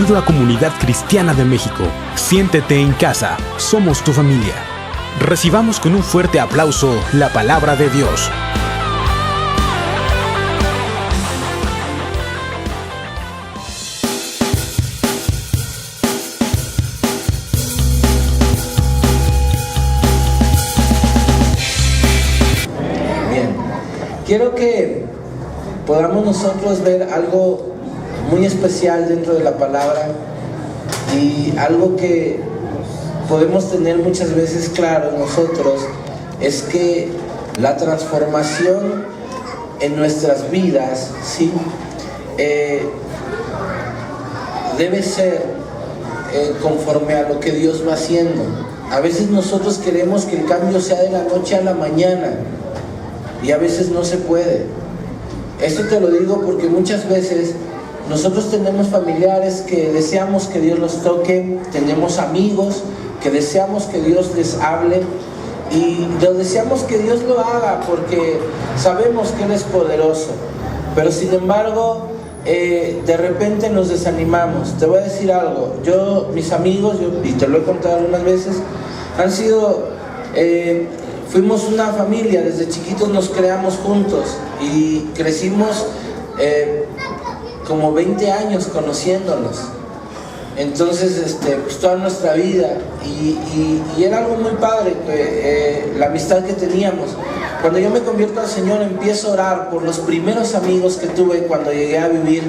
Bienvenido a Comunidad Cristiana de México. Siéntete en casa. Somos tu familia. Recibamos con un fuerte aplauso la palabra de Dios. Bien, quiero que podamos nosotros ver algo muy especial dentro de la palabra y algo que podemos tener muchas veces claro en nosotros es que la transformación en nuestras vidas, ¿sí? Debe ser conforme a lo que Dios va haciendo. A veces nosotros queremos que el cambio sea de la noche a la mañana y a veces no se puede. Esto te lo digo porque muchas veces nosotros tenemos familiares que deseamos que Dios los toque, tenemos amigos que deseamos que Dios les hable y deseamos que Dios lo haga porque sabemos que Él es poderoso, pero sin embargo de repente nos desanimamos. Te voy a decir algo, mis amigos, y te lo he contado algunas veces, han sido, fuimos una familia, desde chiquitos nos creamos juntos y crecimos como 20 años conociéndonos. Entonces, pues toda nuestra vida y era algo muy padre, la amistad que teníamos. Cuando yo me convierto al Señor, empiezo a orar por los primeros amigos que tuve cuando llegué a vivir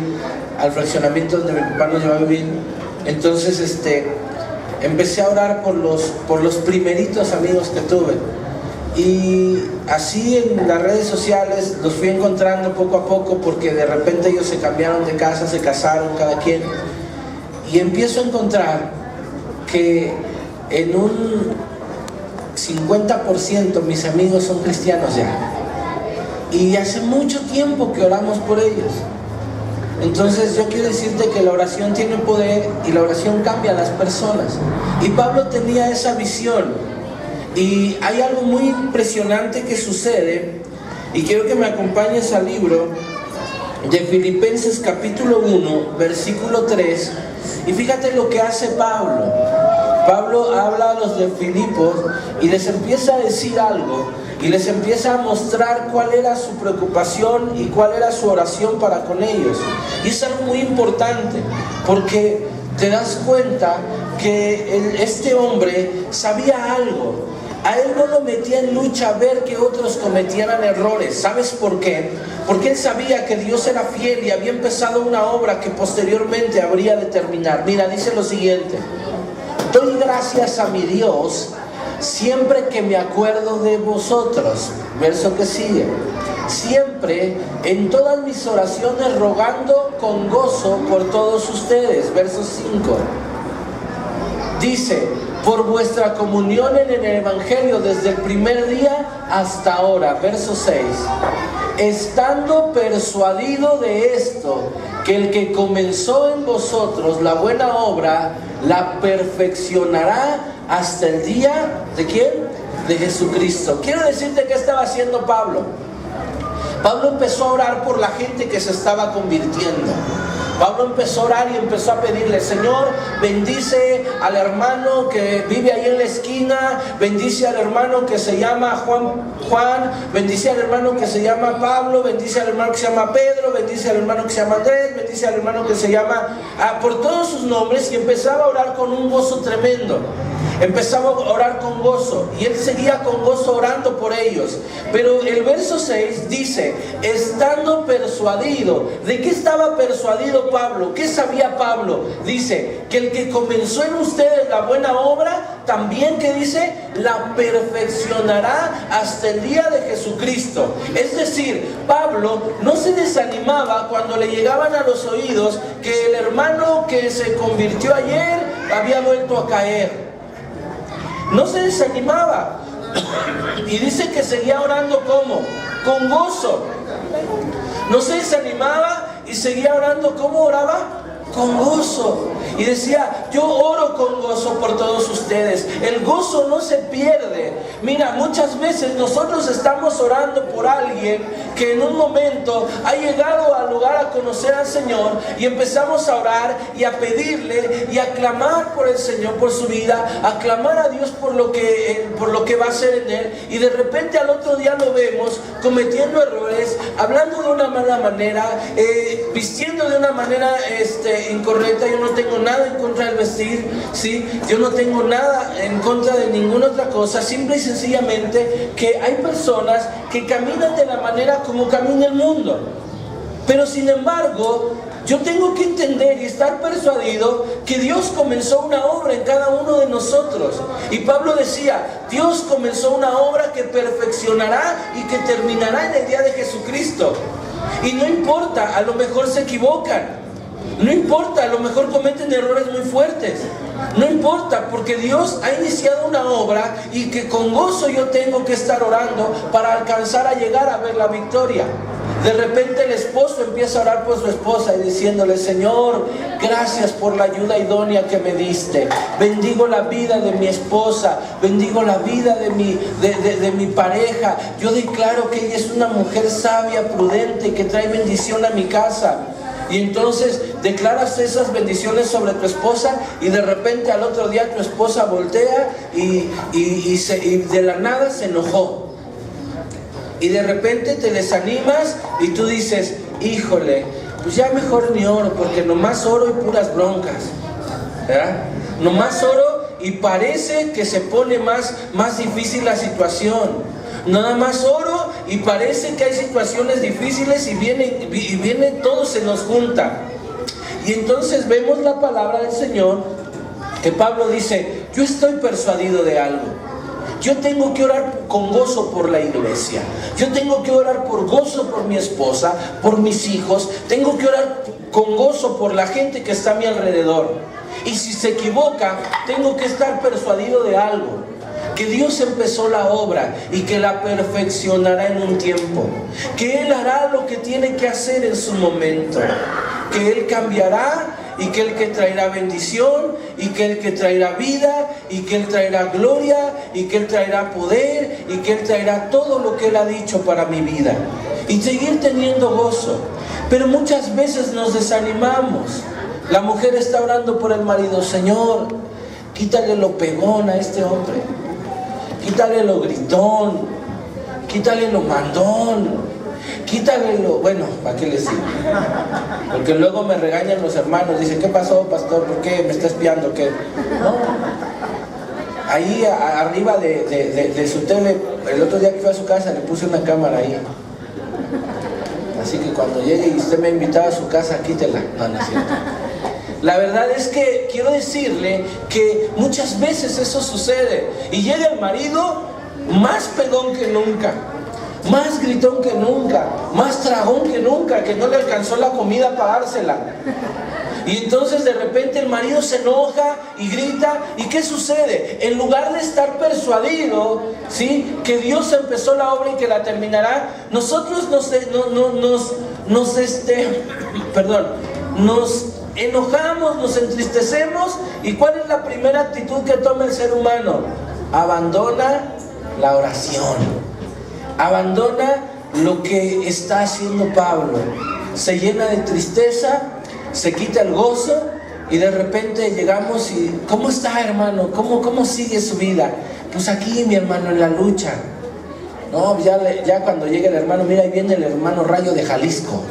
al fraccionamiento donde mi papá nos llevó a vivir. Entonces, empecé a orar por los primeritos amigos que tuve. Y así en las redes sociales los fui encontrando poco a poco porque de repente ellos se cambiaron de casa, se casaron cada quien. Y empiezo a encontrar que en un 50% mis amigos son cristianos ya. Y hace mucho tiempo que oramos por ellos. Entonces yo quiero decirte que la oración tiene poder y la oración cambia a las personas. Y Pablo tenía esa visión. Y hay algo muy impresionante que sucede, y quiero que me acompañes al libro de Filipenses capítulo 1, versículo 3, y fíjate lo que hace Pablo. Pablo habla a los de Filipos y les empieza a decir algo, y les empieza a mostrar cuál era su preocupación y cuál era su oración para con ellos. Y es algo muy importante, porque te das cuenta que este hombre sabía algo. A él no lo metía en lucha a ver que otros cometieran errores. ¿Sabes por qué? Porque él sabía que Dios era fiel y había empezado una obra que posteriormente habría de terminar. Mira, dice lo siguiente: doy gracias a mi Dios siempre que me acuerdo de vosotros. Verso que sigue: siempre en todas mis oraciones rogando con gozo por todos ustedes. Verso 5. Dice: por vuestra comunión en el Evangelio desde el primer día hasta ahora. Verso 6. Estando persuadido de esto, que el que comenzó en vosotros la buena obra, la perfeccionará hasta el día, ¿de quién? De Jesucristo. Quiero decirte qué estaba haciendo Pablo. Pablo empezó a orar por la gente que se estaba convirtiendo. Pablo empezó a orar y empezó a pedirle: Señor, bendice al hermano que vive ahí en la esquina, bendice al hermano que se llama Juan, bendice al hermano que se llama Pablo, bendice al hermano que se llama Pedro, bendice al hermano que se llama Andrés, bendice al hermano que se llama, por todos sus nombres, y empezaba a orar con un gozo tremendo. Empezaba a orar con gozo y él seguía con gozo orando por ellos. Pero el verso 6 dice: estando persuadido. ¿De qué estaba persuadido Pablo? ¿Qué sabía Pablo? Dice que el que comenzó en ustedes la buena obra, también, que dice, la perfeccionará hasta el día de Jesucristo. Es decir, Pablo no se desanimaba cuando le llegaban a los oídos que el hermano que se convirtió ayer había vuelto a caer. No se desanimaba. Y dice que seguía orando ¿cómo? Con gozo. No se desanimaba y seguía orando. ¿Cómo oraba? Con gozo. Y decía, yo oro con gozo por todos ustedes. El gozo no se pierde. Mira, muchas veces nosotros estamos orando por alguien que en un momento ha llegado al lugar a conocer al Señor, y empezamos a orar y a pedirle y a clamar por el Señor, por su vida, a clamar a Dios por lo que va a hacer en él, y de repente al otro día lo vemos cometiendo errores, hablando de una mala manera, vistiendo de una manera incorrecta. Yo no tengo nada en contra del vestir, ¿sí? Yo no tengo nada en contra de ninguna otra cosa. Simple y sencillamente que hay personas que caminan de la manera como camina el mundo. Pero sin embargo, yo tengo que entender y estar persuadido que Dios comenzó una obra en cada uno de nosotros. Y Pablo decía, Dios comenzó una obra que perfeccionará y que terminará en el día de Jesucristo. Y no importa, a lo mejor se equivocan. No importa, a lo mejor cometen errores muy fuertes. No importa, porque Dios ha iniciado una obra y que con gozo yo tengo que estar orando para alcanzar a llegar a ver la victoria. De repente el esposo empieza a orar por su esposa y diciéndole, Señor, gracias por la ayuda idónea que me diste. Bendigo la vida de mi esposa, bendigo la vida de mi pareja. Yo declaro que ella es una mujer sabia, prudente y que trae bendición a mi casa. Y entonces declaras esas bendiciones sobre tu esposa, y de repente al otro día tu esposa voltea y de la nada se enojó. Y de repente te desanimas y tú dices, híjole, pues ya mejor ni oro, porque nomás oro y puras broncas, ¿verdad? Nomás oro y parece que se pone más difícil la situación. Nada más oro y parece que hay situaciones difíciles y viene todo, se nos junta. Y entonces vemos la palabra del Señor, que Pablo dice, yo estoy persuadido de algo. Yo tengo que orar con gozo por la iglesia. Yo tengo que orar por gozo por mi esposa, por mis hijos. Tengo que orar con gozo por la gente que está a mi alrededor. Y si se equivoca, tengo que estar persuadido de algo. Que Dios empezó la obra y que la perfeccionará en un tiempo. Que Él hará lo que tiene que hacer en su momento. Que Él cambiará, y que Él que traerá bendición, y que Él que traerá vida, y que Él traerá gloria, y que Él traerá poder, y que Él traerá todo lo que Él ha dicho para mi vida. Y seguir teniendo gozo. Pero muchas veces nos desanimamos. La mujer está orando por el marido, Señor, quítale lo pegón a este hombre. Quítale lo gritón, quítale lo mandón, quítale lo... Bueno, ¿para qué les digo? Porque luego me regañan los hermanos, dicen, ¿qué pasó, pastor? ¿Por qué me está espiando? ¿Qué? No. Ahí arriba de su tele, el otro día que fui a su casa, le puse una cámara ahí. Así que cuando llegue y usted me ha invitado a su casa, quítela. No, no es cierto. La verdad es que quiero decirle que muchas veces eso sucede. Y llega el marido más pegón que nunca, más gritón que nunca, más tragón que nunca, que no le alcanzó la comida para dársela. Y entonces de repente el marido se enoja y grita. ¿Y qué sucede? En lugar de estar persuadido, ¿sí?, que Dios empezó la obra y que la terminará, nosotros nos enojamos, nos entristecemos. ¿Y cuál es la primera actitud que toma el ser humano? Abandona la oración, abandona lo que está haciendo Pablo, se llena de tristeza, se quita el gozo, y de repente llegamos y ¿cómo está, hermano? ¿Cómo sigue su vida? Pues aquí, mi hermano, en la lucha. No, ya cuando llega el hermano, mira, ahí viene el hermano Rayo de Jalisco.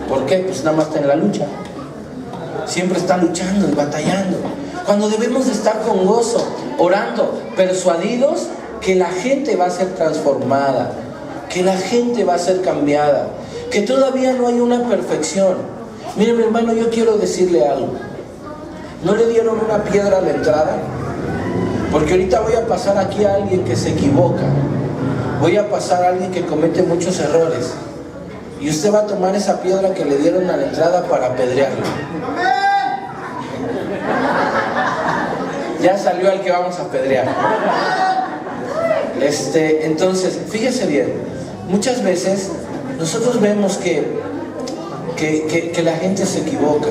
¿Por qué? Pues nada más está en la lucha. Siempre está luchando y batallando. Cuando debemos de estar con gozo, orando, persuadidos que la gente va a ser transformada, que la gente va a ser cambiada, que todavía no hay una perfección. Mire, mi hermano, yo quiero decirle algo. ¿No le dieron una piedra a la entrada? Porque ahorita voy a pasar aquí a alguien que se equivoca. Voy a pasar a alguien que comete muchos errores. Y usted va a tomar esa piedra que le dieron a la entrada para apedrearlo. Ya salió al que vamos a apedrear. Entonces, fíjese bien. Muchas veces nosotros vemos que la gente se equivoca.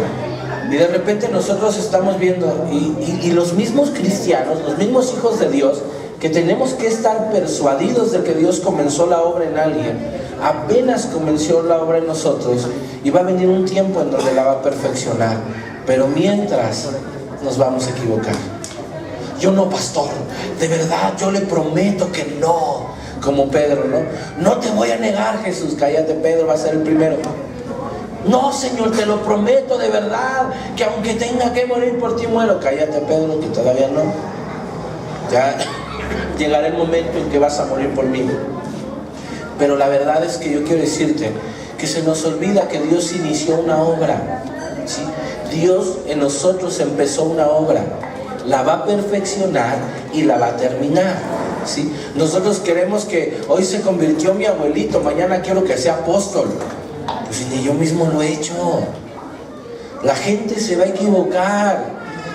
Y de repente nosotros estamos viendo, y los mismos cristianos, los mismos hijos de Dios, que tenemos que estar persuadidos de que Dios comenzó la obra en alguien, apenas comenzó la obra en nosotros, y va a venir un tiempo en donde la va a perfeccionar. Pero mientras, nos vamos a equivocar. Yo no, pastor, de verdad, yo le prometo que no. Como Pedro, ¿no? No te voy a negar, Jesús. Cállate, Pedro, va a ser el primero. No, Señor, te lo prometo de verdad, que aunque tenga que morir por ti, muero. Cállate, Pedro, que todavía no. Ya llegará el momento en que vas a morir por mí. Pero la verdad es que yo quiero decirte que se nos olvida que Dios inició una obra, ¿sí? Dios en nosotros empezó una obra, la va a perfeccionar y la va a terminar, ¿sí? Nosotros queremos que hoy se convirtió mi abuelito, mañana quiero que sea apóstol. Pues ni yo mismo lo he hecho. La gente se va a equivocar.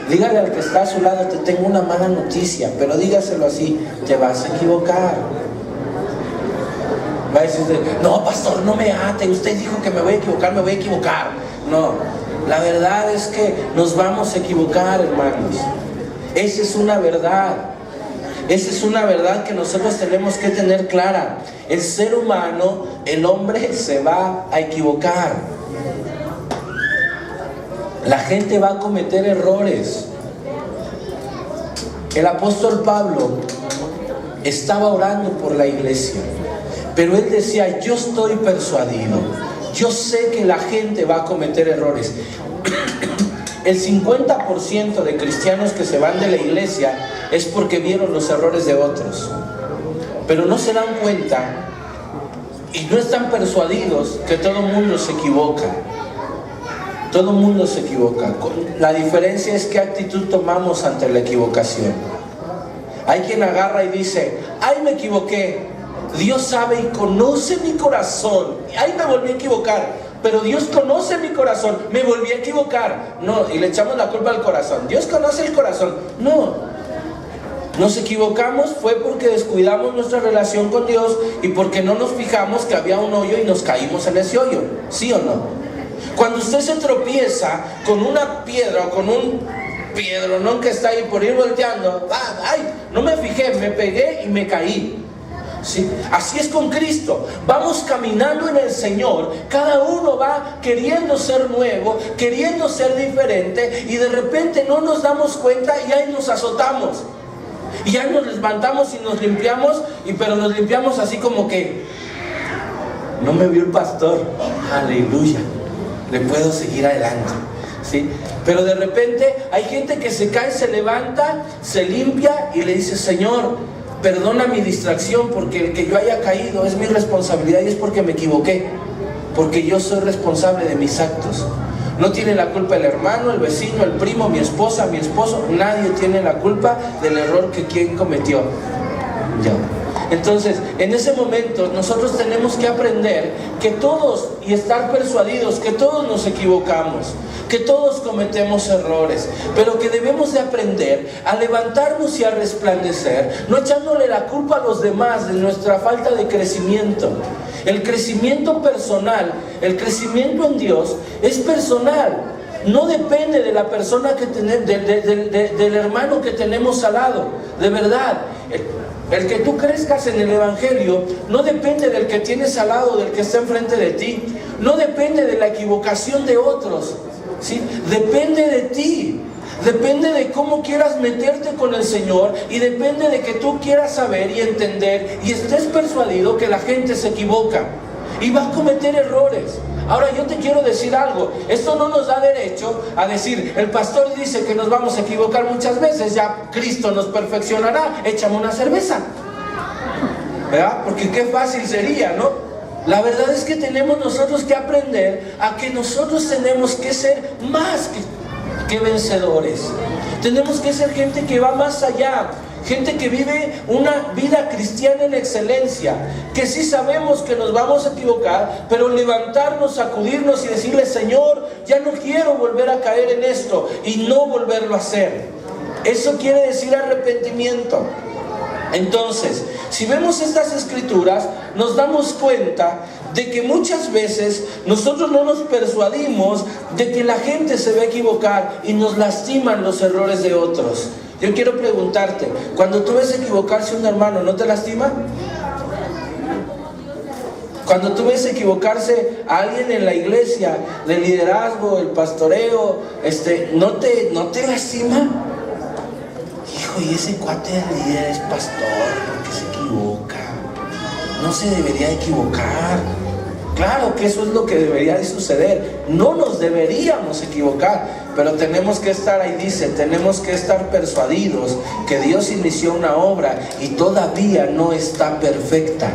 Dígale al que está a su lado, te tengo una mala noticia, pero dígaselo así, te vas a equivocar. Va a decir, no, pastor, no me ate, usted dijo que me voy a equivocar, me voy a equivocar. No, la verdad es que nos vamos a equivocar, hermanos. Esa es una verdad. Esa es una verdad que nosotros tenemos que tener clara. El ser humano, el hombre, se va a equivocar. La gente va a cometer errores. El apóstol Pablo estaba orando por la iglesia, pero él decía, yo estoy persuadido, yo sé que la gente va a cometer errores. El 50% de cristianos que se van de la iglesia es porque vieron los errores de otros, pero no se dan cuenta y no están persuadidos que todo el mundo se equivoca. Todo el mundo se equivoca. La diferencia es qué actitud tomamos ante la equivocación. Hay quien agarra y dice, ay, me equivoqué, Dios sabe y conoce mi corazón, ay, me volví a equivocar, pero Dios conoce mi corazón, me volví a equivocar. No, y le echamos la culpa al corazón. Dios conoce el corazón. No, nos equivocamos fue porque descuidamos nuestra relación con Dios y porque no nos fijamos que había un hoyo y nos caímos en ese hoyo. ¿Sí o no? Cuando usted se tropieza con una piedra o con un piedronón que está ahí por ir volteando, ay, no me fijé, me pegué y me caí. ¿Sí? Así es con Cristo. Vamos caminando en el Señor, cada uno va queriendo ser nuevo, queriendo ser diferente, y de repente no nos damos cuenta y ahí nos azotamos. Y ya nos levantamos y nos limpiamos, pero nos limpiamos así como que no me vio el pastor. Aleluya, le puedo seguir adelante, ¿sí? Pero de repente hay gente que se cae, se levanta, se limpia y le dice, Señor, perdona mi distracción, porque el que yo haya caído es mi responsabilidad y es porque me equivoqué, porque yo soy responsable de mis actos. No tiene la culpa el hermano, el vecino, el primo, mi esposa, mi esposo. Nadie tiene la culpa del error que quien cometió. Yo. Entonces, en ese momento nosotros tenemos que aprender que todos, y estar persuadidos que todos nos equivocamos, que todos cometemos errores, pero que debemos de aprender a levantarnos y a resplandecer, no echándole la culpa a los demás de nuestra falta de crecimiento. El crecimiento personal, el crecimiento en Dios es personal. No depende de la persona que tenemos, del hermano que tenemos al lado. De verdad, el que tú crezcas en el Evangelio no depende del que tienes al lado, del que está enfrente de ti. No depende de la equivocación de otros, ¿sí? Depende de ti. Depende de cómo quieras meterte con el Señor, y depende de que tú quieras saber y entender y estés persuadido que la gente se equivoca y va a cometer errores. Ahora yo te quiero decir algo, esto no nos da derecho a decir, el pastor dice que nos vamos a equivocar muchas veces, ya Cristo nos perfeccionará, échame una cerveza, ¿verdad? Porque qué fácil sería, ¿no? La verdad es que tenemos nosotros que aprender a que nosotros tenemos que ser más que vencedores. Tenemos que ser gente que va más allá, gente que vive una vida cristiana en excelencia, que sí sabemos que nos vamos a equivocar, pero levantarnos, sacudirnos y decirle, Señor, ya no quiero volver a caer en esto, y no volverlo a hacer. Eso quiere decir arrepentimiento. Entonces, si vemos estas escrituras, nos damos cuenta de que muchas veces nosotros no nos persuadimos de que la gente se va a equivocar y nos lastiman los errores de otros. Yo quiero preguntarte, cuando tú ves equivocarse a un hermano, ¿no te lastima? Cuando tú ves equivocarse a alguien en la iglesia, de liderazgo, el pastoreo, ¿no te lastima? Hijo, y ese cuate de líder es pastor, ¿por qué se equivoca? No se debería equivocar. Claro que eso es lo que debería de suceder. No nos deberíamos equivocar, pero tenemos que estar ahí, dice, tenemos que estar persuadidos que Dios inició una obra y todavía no está perfecta.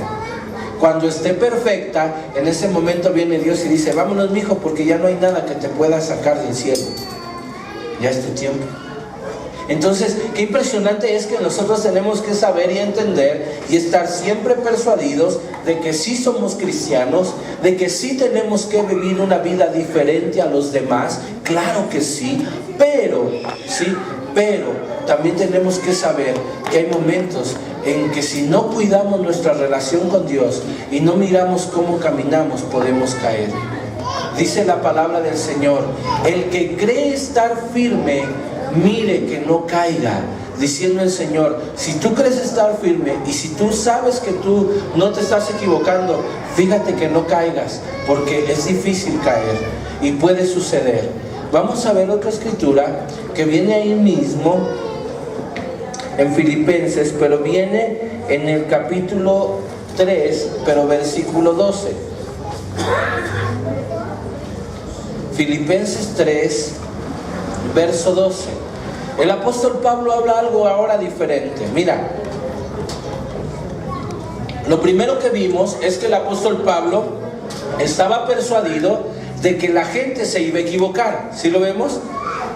Cuando esté perfecta, en ese momento viene Dios y dice, vámonos, mijo, porque ya no hay nada que te pueda sacar del cielo. Ya es tu tiempo. Entonces, qué impresionante es que nosotros tenemos que saber y entender y estar siempre persuadidos de que sí somos cristianos, de que sí tenemos que vivir una vida diferente a los demás. Claro que sí, pero también tenemos que saber que hay momentos en que si no cuidamos nuestra relación con Dios y no miramos cómo caminamos, podemos caer. Dice la palabra del Señor, el que cree estar firme, mire que no caiga. Diciendo el Señor, si tú crees estar firme y si tú sabes que tú no te estás equivocando, fíjate que no caigas, porque es difícil caer y puede suceder. Vamos a ver otra escritura que viene ahí mismo en Filipenses, pero viene en el capítulo 3, pero versículo 12. Filipenses 3, verso 12. El apóstol Pablo habla algo ahora diferente. Mira, lo primero que vimos es que el apóstol Pablo estaba persuadido de que la gente se iba a equivocar. ¿Sí lo vemos?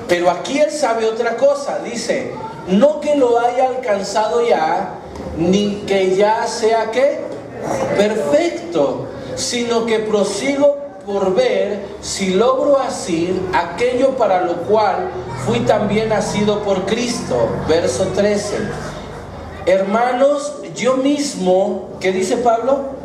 Pero aquí él sabe otra cosa. Dice, no que lo haya alcanzado ya, ni que ya sea ¿qué? Perfecto, sino que prosigo por ver si logro asir aquello para lo cual fui también nacido por Cristo. Verso 13. Hermanos, yo mismo, ¿qué dice Pablo?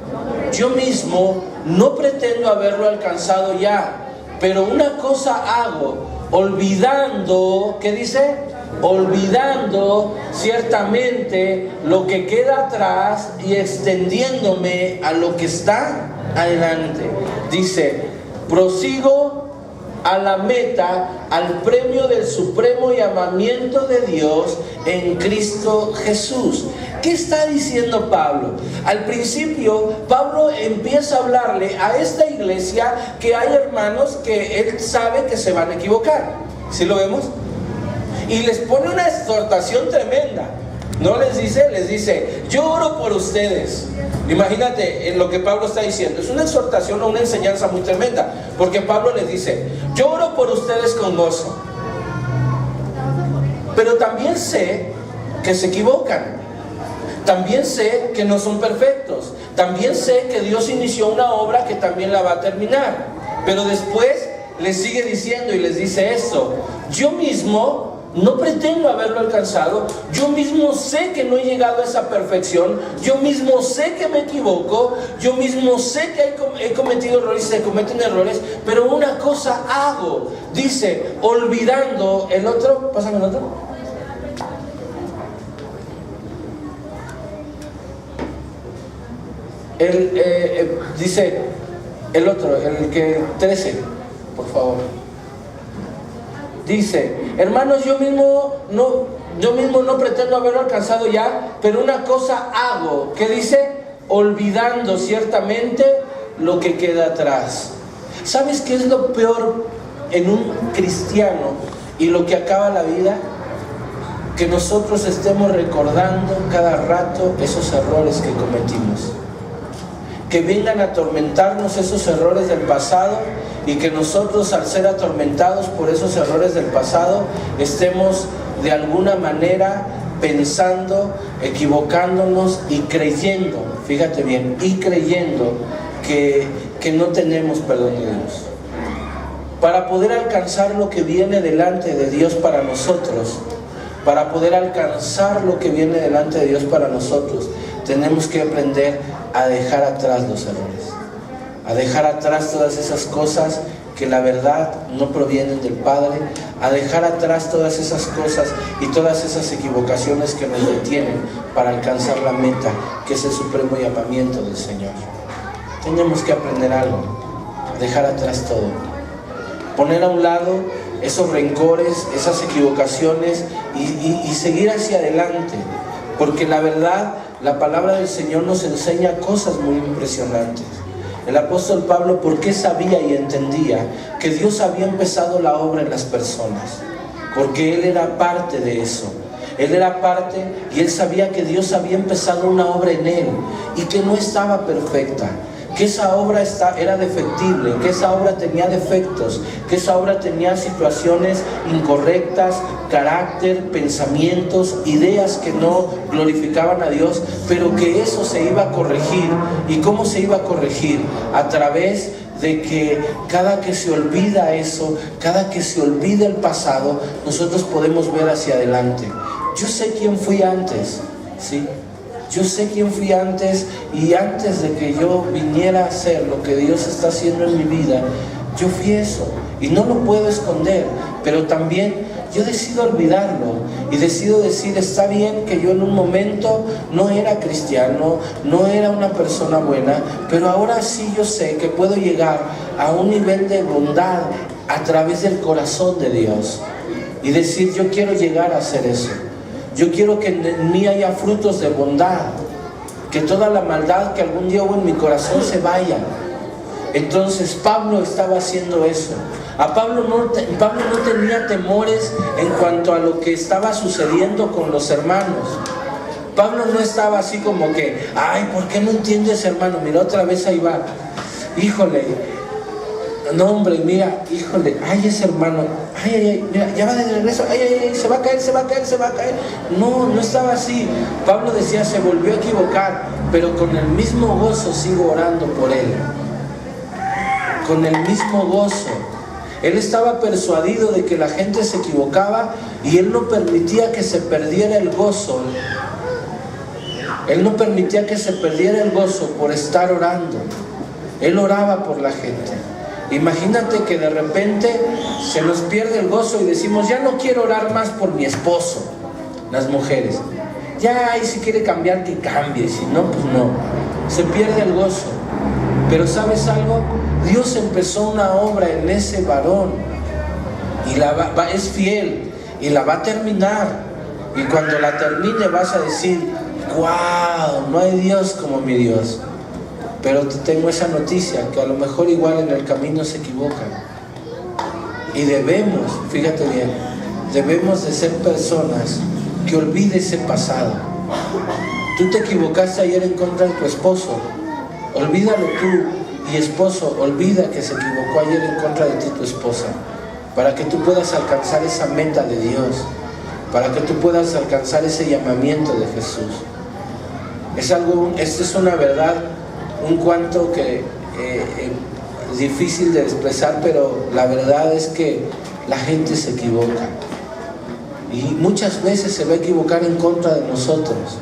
Yo mismo no pretendo haberlo alcanzado ya, pero una cosa hago, olvidando, ¿qué dice? Olvidando ciertamente lo que queda atrás y extendiéndome a lo que está adelante. Dice, prosigo a la meta, al premio del supremo llamamiento de Dios en Cristo Jesús. ¿Qué está diciendo Pablo? Al principio, Pablo empieza a hablarle a esta iglesia que hay hermanos que él sabe que se van a equivocar. ¿Sí lo vemos? Y les pone una exhortación tremenda. No les dice, yo oro por ustedes. Imagínate en lo que Pablo está diciendo. Es una exhortación o una enseñanza muy tremenda. Porque Pablo les dice, yo oro por ustedes con gozo. Pero también sé que se equivocan. También sé que no son perfectos. También sé que Dios inició una obra que también la va a terminar. Pero después les sigue diciendo y les dice esto. Yo mismo no pretendo haberlo alcanzado. Yo mismo sé que no he llegado a esa perfección. Yo mismo sé que me equivoco. Yo mismo sé que he cometido errores y se cometen errores. Pero una cosa hago. Dice, olvidando el otro. Pásame el otro. Dice el otro, el que 13, por favor. Dice, hermanos, yo mismo no pretendo haberlo alcanzado ya, pero una cosa hago. ¿Qué dice? Olvidando ciertamente lo que queda atrás. ¿Sabes qué es lo peor en un cristiano y lo que acaba la vida? Que nosotros estemos recordando cada rato esos errores que cometimos. Que vengan a atormentarnos esos errores del pasado y que nosotros, al ser atormentados por esos errores del pasado, estemos de alguna manera pensando, equivocándonos y creyendo, fíjate bien, y creyendo que no tenemos perdón de Dios. Para poder alcanzar lo que viene delante de Dios para nosotros, para poder alcanzar lo que viene delante de Dios para nosotros, tenemos que aprender a dejar atrás los errores. a dejar atrás todas esas cosas que la verdad no provienen del Padre, a dejar atrás todas esas cosas y todas esas equivocaciones que nos detienen para alcanzar la meta, que es el supremo llamamiento del Señor. Tenemos que aprender algo, a dejar atrás todo, poner a un lado esos rencores, esas equivocaciones y seguir hacia adelante, porque la verdad, la palabra del Señor nos enseña cosas muy impresionantes. El apóstol Pablo, ¿por qué sabía y entendía que Dios había empezado la obra en las personas? Porque él era parte de eso. Él era parte y él sabía que Dios había empezado una obra en él y que no estaba perfecta, que esa obra era defectible, que esa obra tenía defectos, que esa obra tenía situaciones incorrectas, carácter, pensamientos, ideas que no glorificaban a Dios, pero que eso se iba a corregir. ¿Y cómo se iba a corregir? A través de que cada que se olvida eso, cada que se olvida el pasado, nosotros podemos ver hacia adelante. Yo sé quién fui antes, ¿sí? Yo sé quién fui antes, y antes de que yo viniera a hacer lo que Dios está haciendo en mi vida, yo fui eso y no lo puedo esconder, pero también yo decido olvidarlo y decido decir, está bien que yo en un momento no era cristiano, no era una persona buena, pero ahora sí yo sé que puedo llegar a un nivel de bondad a través del corazón de Dios y decir, yo quiero llegar a hacer eso. Yo quiero que en mí haya frutos de bondad, que toda la maldad que algún día hubo en mi corazón se vaya. Entonces Pablo estaba haciendo eso. Pablo no tenía temores en cuanto a lo que estaba sucediendo con los hermanos. Pablo no estaba así como que, ay, ¿por qué no entiendes, hermano? Mira, otra vez ahí va. Híjole, no, hombre, mira, híjole, ay, ese hermano, ay, mira, ya va de regreso, ay, se va a caer. No estaba así. Pablo decía, se volvió a equivocar, pero con el mismo gozo sigo orando por él. Con el mismo gozo. Él estaba persuadido de que la gente se equivocaba y él no permitía que se perdiera el gozo. Él no permitía que se perdiera el gozo por estar orando. Él oraba por la gente. Imagínate que de repente se nos pierde el gozo y decimos, ya no quiero orar más por mi esposo. Las mujeres, ya, y si quiere cambiar, que cambie, si no, pues no. Se pierde el gozo. Pero ¿sabes algo? Dios empezó una obra en ese varón y es fiel y la va a terminar. Y cuando la termine vas a decir, wow, no hay Dios como mi Dios. Pero te tengo esa noticia, que a lo mejor igual en el camino se equivocan. Y debemos, fíjate bien, debemos de ser personas que olviden ese pasado. Tú te equivocaste ayer en contra de tu esposo, olvídalo tú, y esposo, olvida que se equivocó ayer en contra de ti tu esposa, para que tú puedas alcanzar esa meta de Dios, para que tú puedas alcanzar ese llamamiento de Jesús. Esta es una verdad un cuanto que difícil de expresar, pero la verdad es que la gente se equivoca y muchas veces se va a equivocar en contra de nosotros,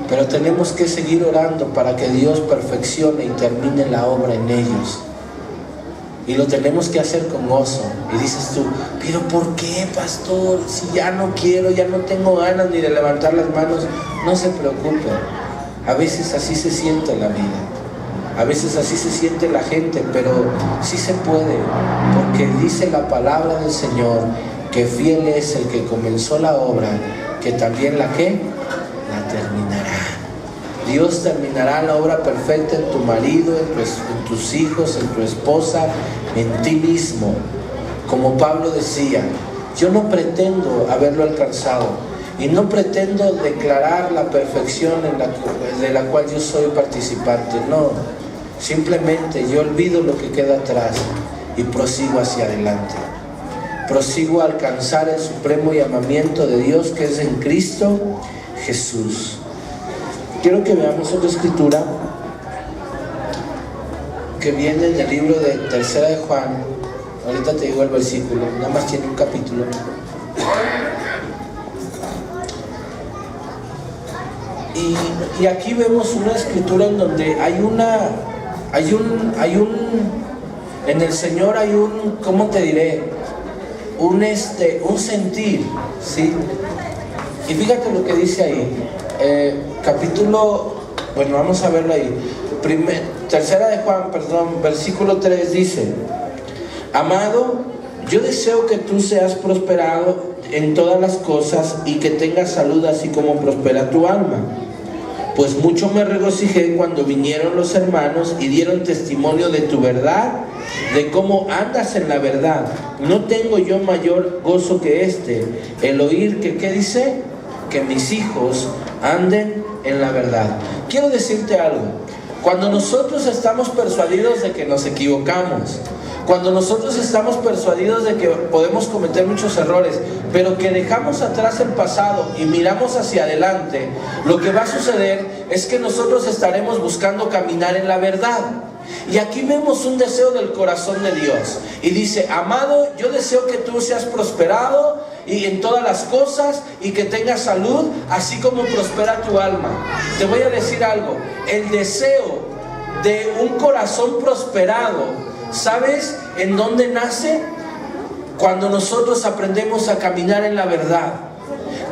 pero tenemos que seguir orando para que Dios perfeccione y termine la obra en ellos, y lo tenemos que hacer con gozo. Y dices tú, pero ¿por qué, pastor? Si ya no quiero, ya no tengo ganas ni de levantar las manos. No se preocupe. A veces así se siente la vida, a veces así se siente la gente, pero sí se puede, porque dice la palabra del Señor que fiel es el que comenzó la obra, que también la terminará. Dios terminará la obra perfecta en tu marido, en tus hijos, en tu esposa, en ti mismo. Como Pablo decía, yo no pretendo haberlo alcanzado, y no pretendo declarar la perfección de la cual yo soy participante. No, simplemente yo olvido lo que queda atrás y prosigo hacia adelante. Prosigo a alcanzar el supremo llamamiento de Dios, que es en Cristo Jesús. Quiero que veamos otra escritura que viene del libro de Tercera de Juan. Ahorita te digo el versículo, nada más tiene un capítulo. Y aquí vemos una escritura en donde hay en el Señor hay ¿cómo te diré? Un sentir, ¿sí? Y fíjate lo que dice ahí, vamos a verlo ahí. Tercera de Juan, versículo 3 dice: amado, yo deseo que tú seas prosperado en todas las cosas y que tengas salud así como prospera tu alma. Pues mucho me regocijé cuando vinieron los hermanos y dieron testimonio de tu verdad, de cómo andas en la verdad. No tengo yo mayor gozo que el oír que, ¿qué dice? Que mis hijos anden en la verdad. Quiero decirte algo. Cuando nosotros estamos persuadidos de que nos equivocamos, cuando nosotros estamos persuadidos de que podemos cometer muchos errores, pero que dejamos atrás el pasado y miramos hacia adelante, lo que va a suceder es que nosotros estaremos buscando caminar en la verdad. Y aquí vemos un deseo del corazón de Dios. Y dice: amado, yo deseo que tú seas prosperado y en todas las cosas y que tengas salud, así como prospera tu alma. Te voy a decir algo. El deseo de un corazón prosperado, ¿sabes en dónde nace? Cuando nosotros aprendemos a caminar en la verdad.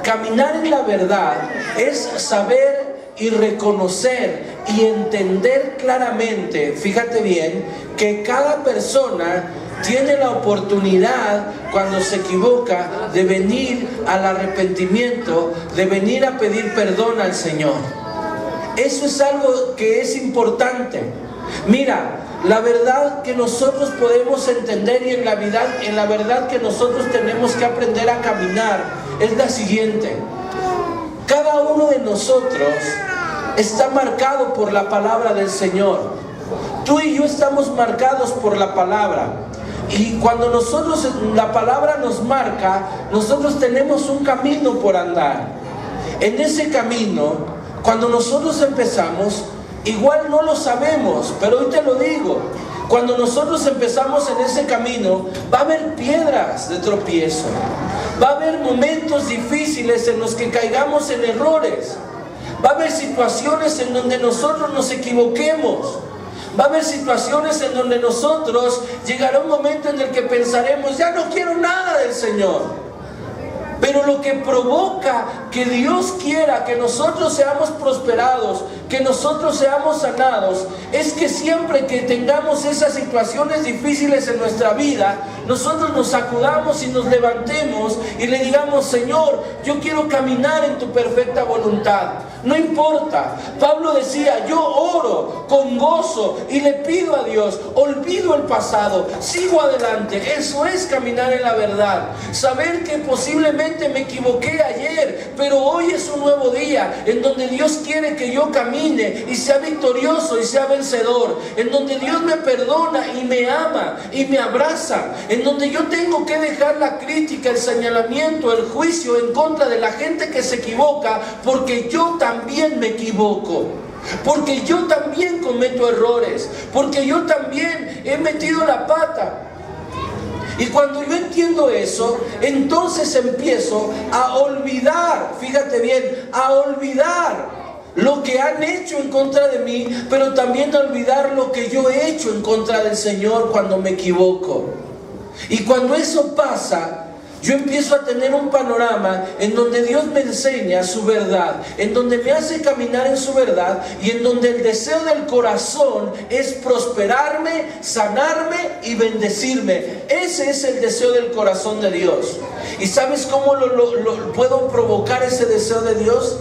Caminar en la verdad es saber y reconocer y entender claramente, fíjate bien, que cada persona tiene la oportunidad, cuando se equivoca, de venir al arrepentimiento, de venir a pedir perdón al Señor. Eso es algo que es importante. Mira, la verdad que nosotros podemos entender y en la verdad que nosotros tenemos que aprender a caminar es la siguiente. Cada uno de nosotros está marcado por la palabra del Señor. Tú y yo estamos marcados por la palabra. Y cuando la palabra nos marca, nosotros tenemos un camino por andar. En ese camino, cuando nosotros empezamos, igual no lo sabemos, pero hoy te lo digo. Cuando nosotros empezamos en ese camino, va a haber piedras de tropiezo. Va a haber momentos difíciles en los que caigamos en errores. Va a haber situaciones en donde nosotros nos equivoquemos. Va a haber situaciones en donde nosotros llegará un momento en el que pensaremos: ya no quiero nada del Señor. Pero lo que provoca que Dios quiera que nosotros seamos prosperados, que nosotros seamos sanados, es que siempre que tengamos esas situaciones difíciles en nuestra vida, nosotros nos sacudamos y nos levantemos y le digamos: Señor, yo quiero caminar en tu perfecta voluntad. No importa. Pablo decía: yo oro con gozo y le pido a Dios, olvido el pasado, sigo adelante. Eso es caminar en la verdad. Saber que posiblemente me equivoqué ayer, pero hoy es un nuevo día en donde Dios quiere que yo camine y sea victorioso y sea vencedor, en donde Dios me perdona y me ama y me abraza, en donde yo tengo que dejar la crítica, el señalamiento, el juicio en contra de la gente que se equivoca, porque yo también me equivoco. Porque yo también cometo errores, porque yo también he metido la pata. Y cuando yo entiendo eso, entonces empiezo a olvidar, fíjate bien, a olvidar lo que han hecho en contra de mí, pero también a olvidar lo que yo he hecho en contra del Señor cuando me equivoco. Y cuando eso pasa, yo empiezo a tener un panorama en donde Dios me enseña su verdad, en donde me hace caminar en su verdad y en donde el deseo del corazón es prosperarme, sanarme y bendecirme. Ese es el deseo del corazón de Dios. ¿Y sabes cómo lo puedo provocar ese deseo de Dios?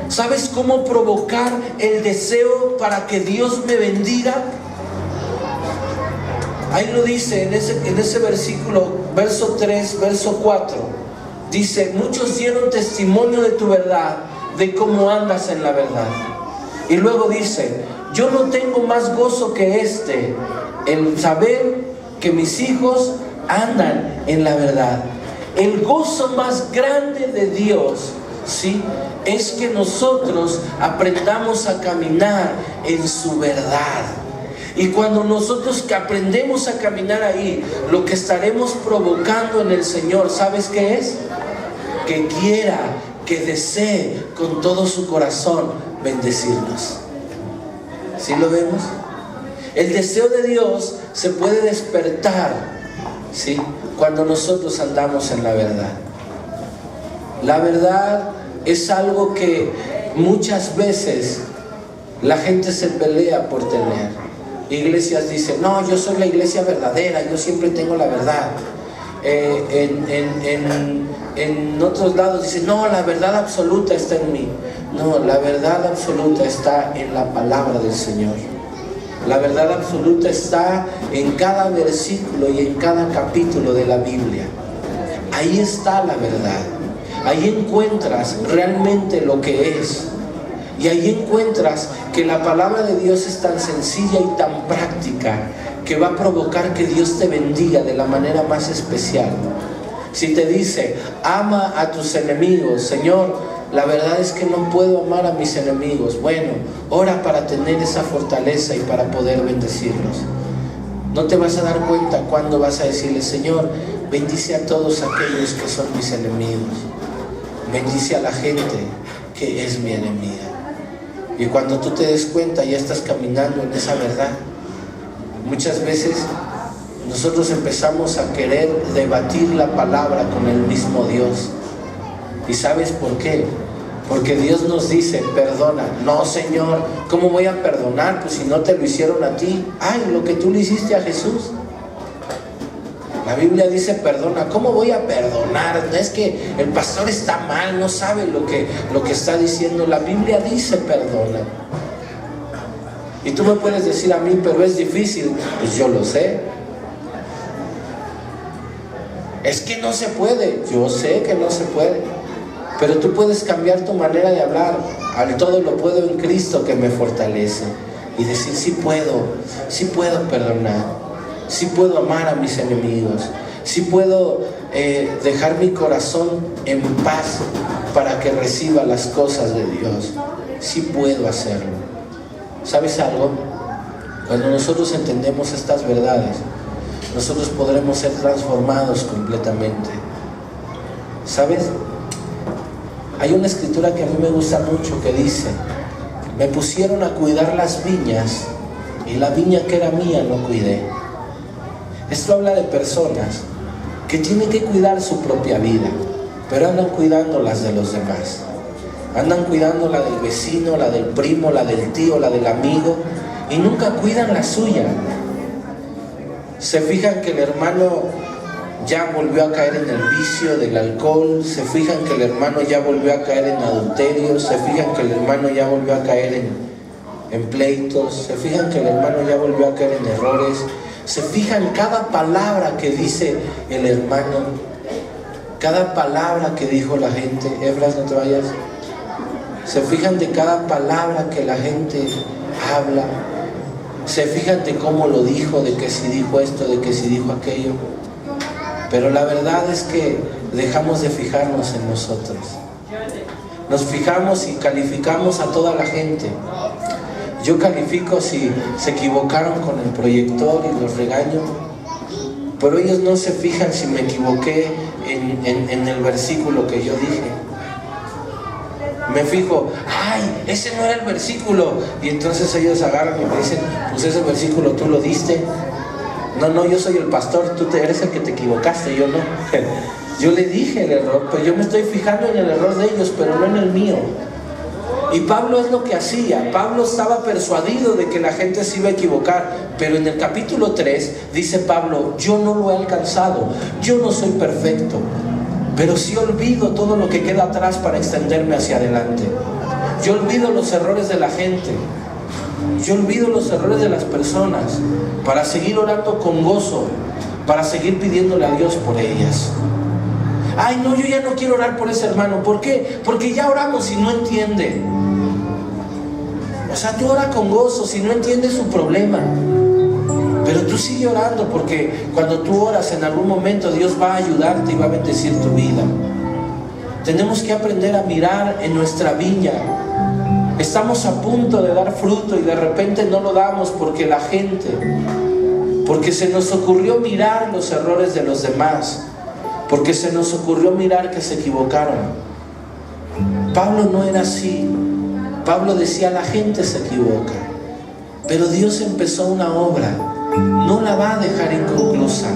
¿Sabes cómo provocar el deseo para que Dios me bendiga? Ahí lo dice en ese versículo, verso 3, verso 4. Dice: muchos dieron testimonio de tu verdad, de cómo andas en la verdad. Y luego dice: yo no tengo más gozo que el saber que mis hijos andan en la verdad. El gozo más grande de Dios, ¿sí?, es que nosotros aprendamos a caminar en su verdad. Y cuando nosotros aprendemos a caminar ahí, lo que estaremos provocando en el Señor, ¿sabes qué es? Que quiera, que desee con todo su corazón bendecirnos. ¿Sí lo vemos? El deseo de Dios se puede despertar, ¿sí?, cuando nosotros andamos en la verdad. La verdad es algo que muchas veces la gente se pelea por tener. Iglesias dicen, no, yo soy la iglesia verdadera, yo siempre tengo la verdad. En otros lados dicen, no, la verdad absoluta está en mí. No, la verdad absoluta está en la palabra del Señor. La verdad absoluta está en cada versículo y en cada capítulo de la Biblia. Ahí está la verdad. Ahí encuentras realmente lo que es. Y ahí encuentras que la palabra de Dios es tan sencilla y tan práctica que va a provocar que Dios te bendiga de la manera más especial. Si te dice, ama a tus enemigos, Señor, la verdad es que no puedo amar a mis enemigos. Bueno, ora para tener esa fortaleza y para poder bendecirlos. No te vas a dar cuenta cuando vas a decirle, Señor, bendice a todos aquellos que son mis enemigos. Bendice a la gente que es mi enemiga. Y cuando tú te des cuenta, ya estás caminando en esa verdad. Muchas veces nosotros empezamos a querer debatir la palabra con el mismo Dios. ¿Y sabes por qué? Porque Dios nos dice, perdona. No, Señor, ¿cómo voy a perdonar? Pues si no te lo hicieron a ti. Ay, lo que tú le hiciste a Jesús. La Biblia dice perdona. ¿Cómo voy a perdonar? Es que el pastor está mal, no sabe lo que está diciendo. La Biblia dice perdona. Y tú me puedes decir a mí, pero es difícil. Pues yo lo sé. Es que no se puede. Yo sé que no se puede. Pero tú puedes cambiar tu manera de hablar. Al todo lo puedo en Cristo que me fortalece. Y decir, sí puedo perdonar. Sí puedo amar a mis enemigos. Sí puedo dejar mi corazón en paz para que reciba las cosas de Dios. Sí puedo hacerlo. ¿Sabes algo? Cuando nosotros entendemos estas verdades, nosotros podremos ser transformados completamente. ¿Sabes? Hay una escritura que a mí me gusta mucho que dice, me pusieron a cuidar las viñas y la viña que era mía no cuidé. Esto habla de personas que tienen que cuidar su propia vida, pero andan cuidando las de los demás. Andan cuidando la del vecino, la del primo, la del tío, la del amigo, y nunca cuidan la suya. Se fijan que el hermano ya volvió a caer en el vicio del alcohol, se fijan que el hermano ya volvió a caer en adulterio, se fijan que el hermano ya volvió a caer en pleitos, se fijan que el hermano ya volvió a caer en errores. Se fijan cada palabra que dice el hermano, cada palabra que dijo la gente. Efras, no te vayas. Se fijan de cada palabra que la gente habla. Se fijan de cómo lo dijo, de que si dijo esto, de que si dijo aquello. Pero la verdad es que dejamos de fijarnos en nosotros. Nos fijamos y calificamos a toda la gente. Yo califico si se equivocaron con el proyector y los regaño, pero ellos no se fijan si me equivoqué en el versículo que yo dije. Me fijo, ay, ese no era el versículo, y entonces ellos agarran y me dicen, pues ese versículo tú lo diste. No, yo soy el pastor, tú eres el que te equivocaste, yo no. Yo le dije el error, pero yo me estoy fijando en el error de ellos, pero no en el mío. Y Pablo es lo que hacía. Pablo estaba persuadido de que la gente se iba a equivocar, pero en el capítulo 3 dice Pablo, yo no lo he alcanzado, yo no soy perfecto, pero sí olvido todo lo que queda atrás para extenderme hacia adelante. Yo olvido los errores de la gente, yo olvido los errores de las personas para seguir orando con gozo, para seguir pidiéndole a Dios por ellas. Ay, no, yo ya no quiero orar por ese hermano. ¿Por qué? Porque ya oramos y no entiende. O sea, tú ora con gozo si no entiendes su problema. Pero tú sigue orando, porque cuando tú oras en algún momento Dios va a ayudarte y va a bendecir tu vida. Tenemos que aprender a mirar en nuestra viña. Estamos a punto de dar fruto y de repente no lo damos porque se nos ocurrió mirar los errores de los demás. Porque se nos ocurrió mirar que se equivocaron. Pablo no era así. Pablo decía, la gente se equivoca, Pero Dios empezó una obra, no la va a dejar inconclusa.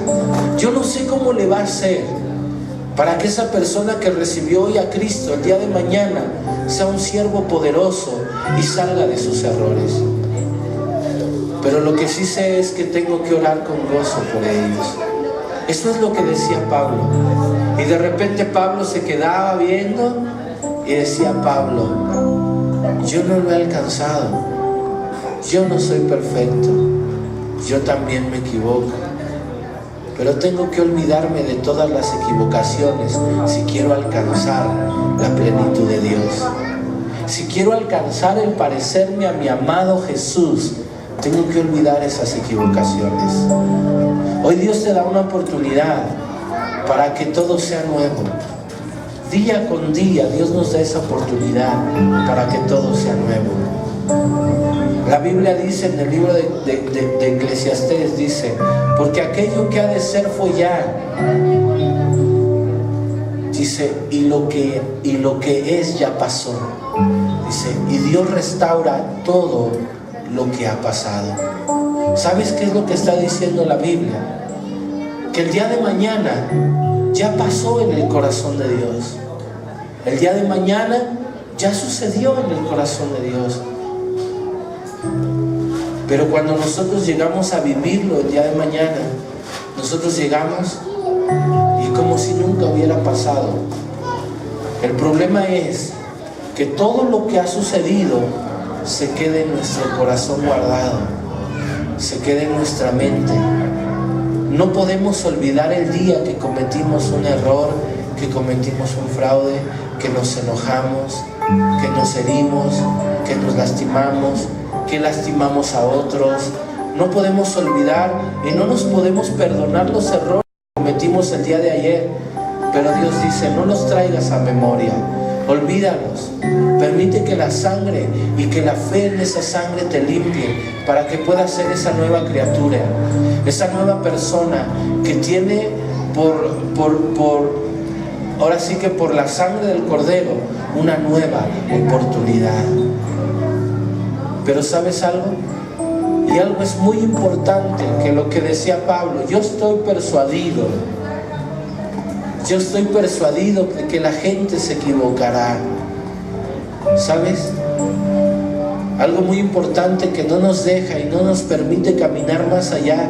Yo no sé cómo le va a hacer para que esa persona que recibió hoy a Cristo el día de mañana sea un siervo poderoso y salga de sus errores. Pero lo que sí sé es que tengo que orar con gozo por ellos. Eso es lo que decía Pablo. Y de repente Pablo se quedaba viendo y decía: Pablo, yo no lo he alcanzado, yo no soy perfecto, yo también me equivoco, pero tengo que olvidarme de todas las equivocaciones si quiero alcanzar la plenitud de Dios. Si quiero alcanzar el parecerme a mi amado Jesús, tengo que olvidar esas equivocaciones. Hoy Dios te da una oportunidad para que todo sea nuevo. Día con día Dios nos da esa oportunidad para que todo sea nuevo. La Biblia dice en el libro de Eclesiastés, dice: porque aquello que ha de ser fue ya. Dice, y lo que es ya pasó. Dice, y Dios restaura todo lo que ha pasado. ¿Sabes qué es lo que está diciendo la Biblia? Que el día de mañana ya pasó en el corazón de Dios. El día de mañana ya sucedió en el corazón de Dios. Pero cuando nosotros llegamos a vivirlo el día de mañana, nosotros llegamos y como si nunca hubiera pasado. El problema es que todo lo que ha sucedido se quede en nuestro corazón guardado, se quede en nuestra mente. No podemos olvidar el día que cometimos un error, que cometimos un fraude, que nos enojamos, que nos herimos, que nos lastimamos, que lastimamos a otros. No podemos olvidar y no nos podemos perdonar los errores que cometimos el día de ayer. Pero Dios dice: no los traigas a memoria, olvídalos. Permite que la sangre y que la fe en esa sangre te limpie para que puedas ser esa nueva criatura, esa nueva persona que tiene ahora sí que por la sangre del Cordero una nueva oportunidad. Pero ¿sabes algo? Y algo es muy importante, que lo que decía Pablo: yo estoy persuadido de que la gente se equivocará. ¿Sabes? Algo muy importante que no nos deja y no nos permite caminar más allá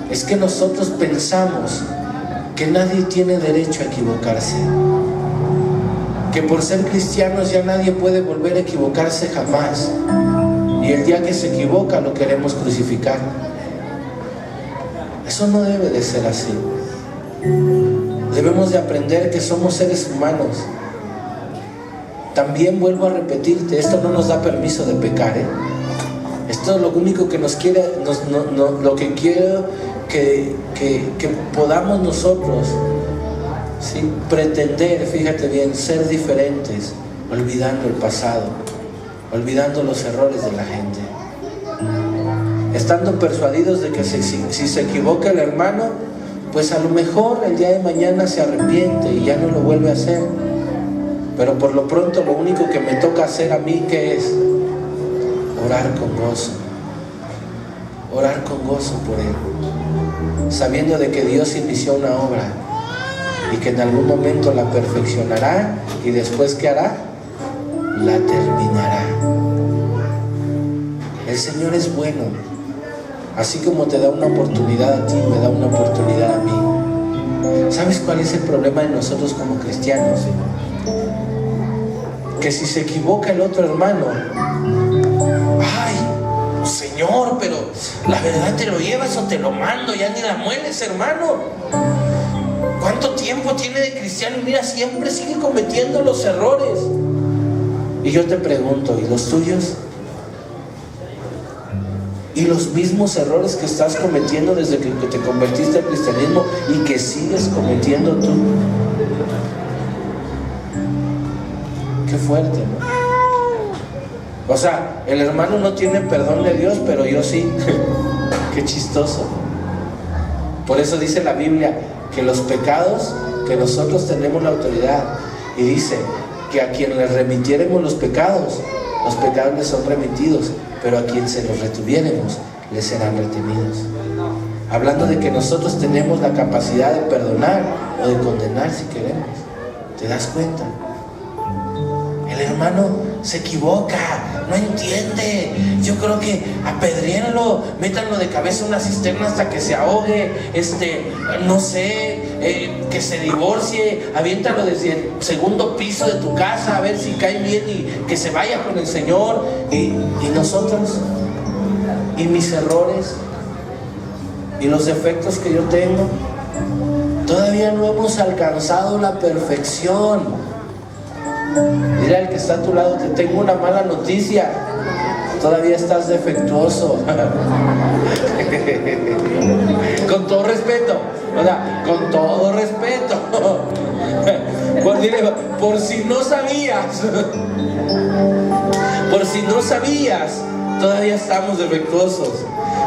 es que nosotros pensamos que nadie tiene derecho a equivocarse, que por ser cristianos ya nadie puede volver a equivocarse jamás, y el día que se equivoca lo queremos crucificar. Eso no debe de ser así. Debemos de aprender que somos seres humanos. También vuelvo a repetirte, esto no nos da permiso de pecar, Esto es lo único que nos quiere, lo que quiero que podamos nosotros, ¿sí?, pretender, fíjate bien, ser diferentes, olvidando el pasado, olvidando los errores de la gente, estando persuadidos de que si se equivoca el hermano, pues a lo mejor el día de mañana se arrepiente y ya no lo vuelve a hacer. Pero por lo pronto lo único que me toca hacer a mí, ¿qué es? Orar con gozo. Orar con gozo por él, sabiendo de que Dios inició una obra y que en algún momento la perfeccionará, y después ¿qué hará? La terminará. El Señor es bueno. Así como te da una oportunidad a ti, me da una oportunidad a mí. ¿Sabes cuál es el problema de nosotros como cristianos? Que si se equivoca el otro hermano, ¡ay, Señor, pero la verdad te lo llevas o te lo mando, ya ni la mueles, hermano! ¿Cuánto tiempo tiene de cristiano? Y mira, siempre sigue cometiendo los errores. Y yo te pregunto, ¿y los tuyos? Y los mismos errores que estás cometiendo desde que te convertiste al cristianismo y que sigues cometiendo tú. Qué fuerte, ¿no? O sea, el hermano no tiene perdón de Dios, pero yo sí. Qué chistoso. Por eso dice la Biblia que los pecados, que nosotros tenemos la autoridad, y dice que a quien le remitiéremos los pecados, los pecados les son remitidos, pero a quien se los retuviéremos, les serán retenidos. Hablando de que nosotros tenemos la capacidad de perdonar o de condenar si queremos. ¿Te das cuenta? El hermano se equivoca, no entiende. Yo creo que apedréenlo, métanlo de cabeza en una cisterna hasta que se ahogue, no sé, que se divorcie, aviéntalo desde el segundo piso de tu casa a ver si cae bien y que se vaya con el Señor. Y nosotros, y mis errores, y los defectos que yo tengo, todavía no hemos alcanzado la perfección. Dile al que está a tu lado: te tengo una mala noticia, todavía estás defectuoso. Con todo respeto, o sea, con todo respeto. Dile, por si no sabías, todavía estamos defectuosos.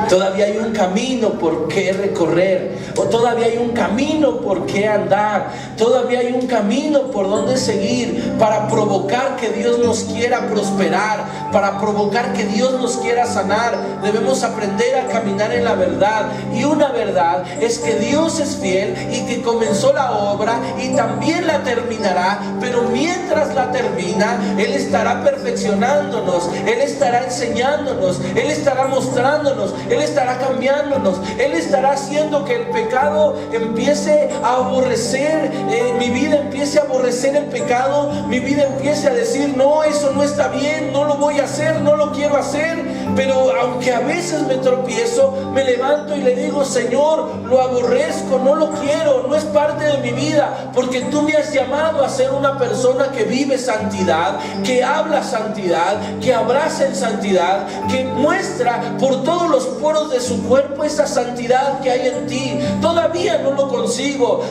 Todavía hay un camino por qué recorrer, o todavía hay un camino por qué andar, todavía hay un camino por donde seguir para provocar que Dios nos quiera prosperar, para provocar que Dios nos quiera sanar. Debemos aprender a caminar en la verdad, y una verdad es que Dios es fiel y que comenzó la obra y también la terminará, pero mientras la termina, Él estará perfeccionándonos, Él estará enseñándonos, Él estará mostrándonos, Él estará cambiándonos, Él estará haciendo que el pecado empiece a aborrecer, mi vida empiece a aborrecer el pecado, mi vida empiece a decir: no, eso no está bien, no lo voy a hacer, no lo quiero hacer. Pero aunque a veces me tropiezo, me levanto y le digo: Señor, lo aborrezco, no lo quiero, no es parte de mi vida, porque tú me has llamado a ser una persona que vive santidad, que habla santidad, que abraza en santidad, que muestra por todos los poros de su cuerpo esa santidad que hay en ti. Todavía no lo consigo,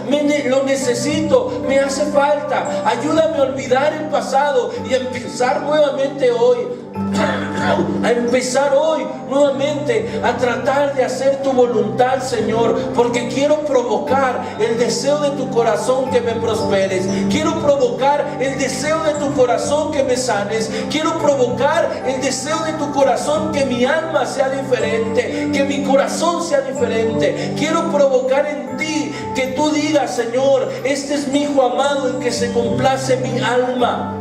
lo necesito, me hace falta. Ayúdame a olvidar el pasado y a empezar nuevamente hoy. A empezar hoy nuevamente a tratar de hacer tu voluntad, Señor, porque quiero provocar el deseo de tu corazón que me prosperes, quiero provocar el deseo de tu corazón que me sanes, quiero provocar el deseo de tu corazón que mi alma sea diferente, que mi corazón sea diferente. Quiero provocar en ti que tú digas: Señor, este es mi hijo amado en que se complace mi alma.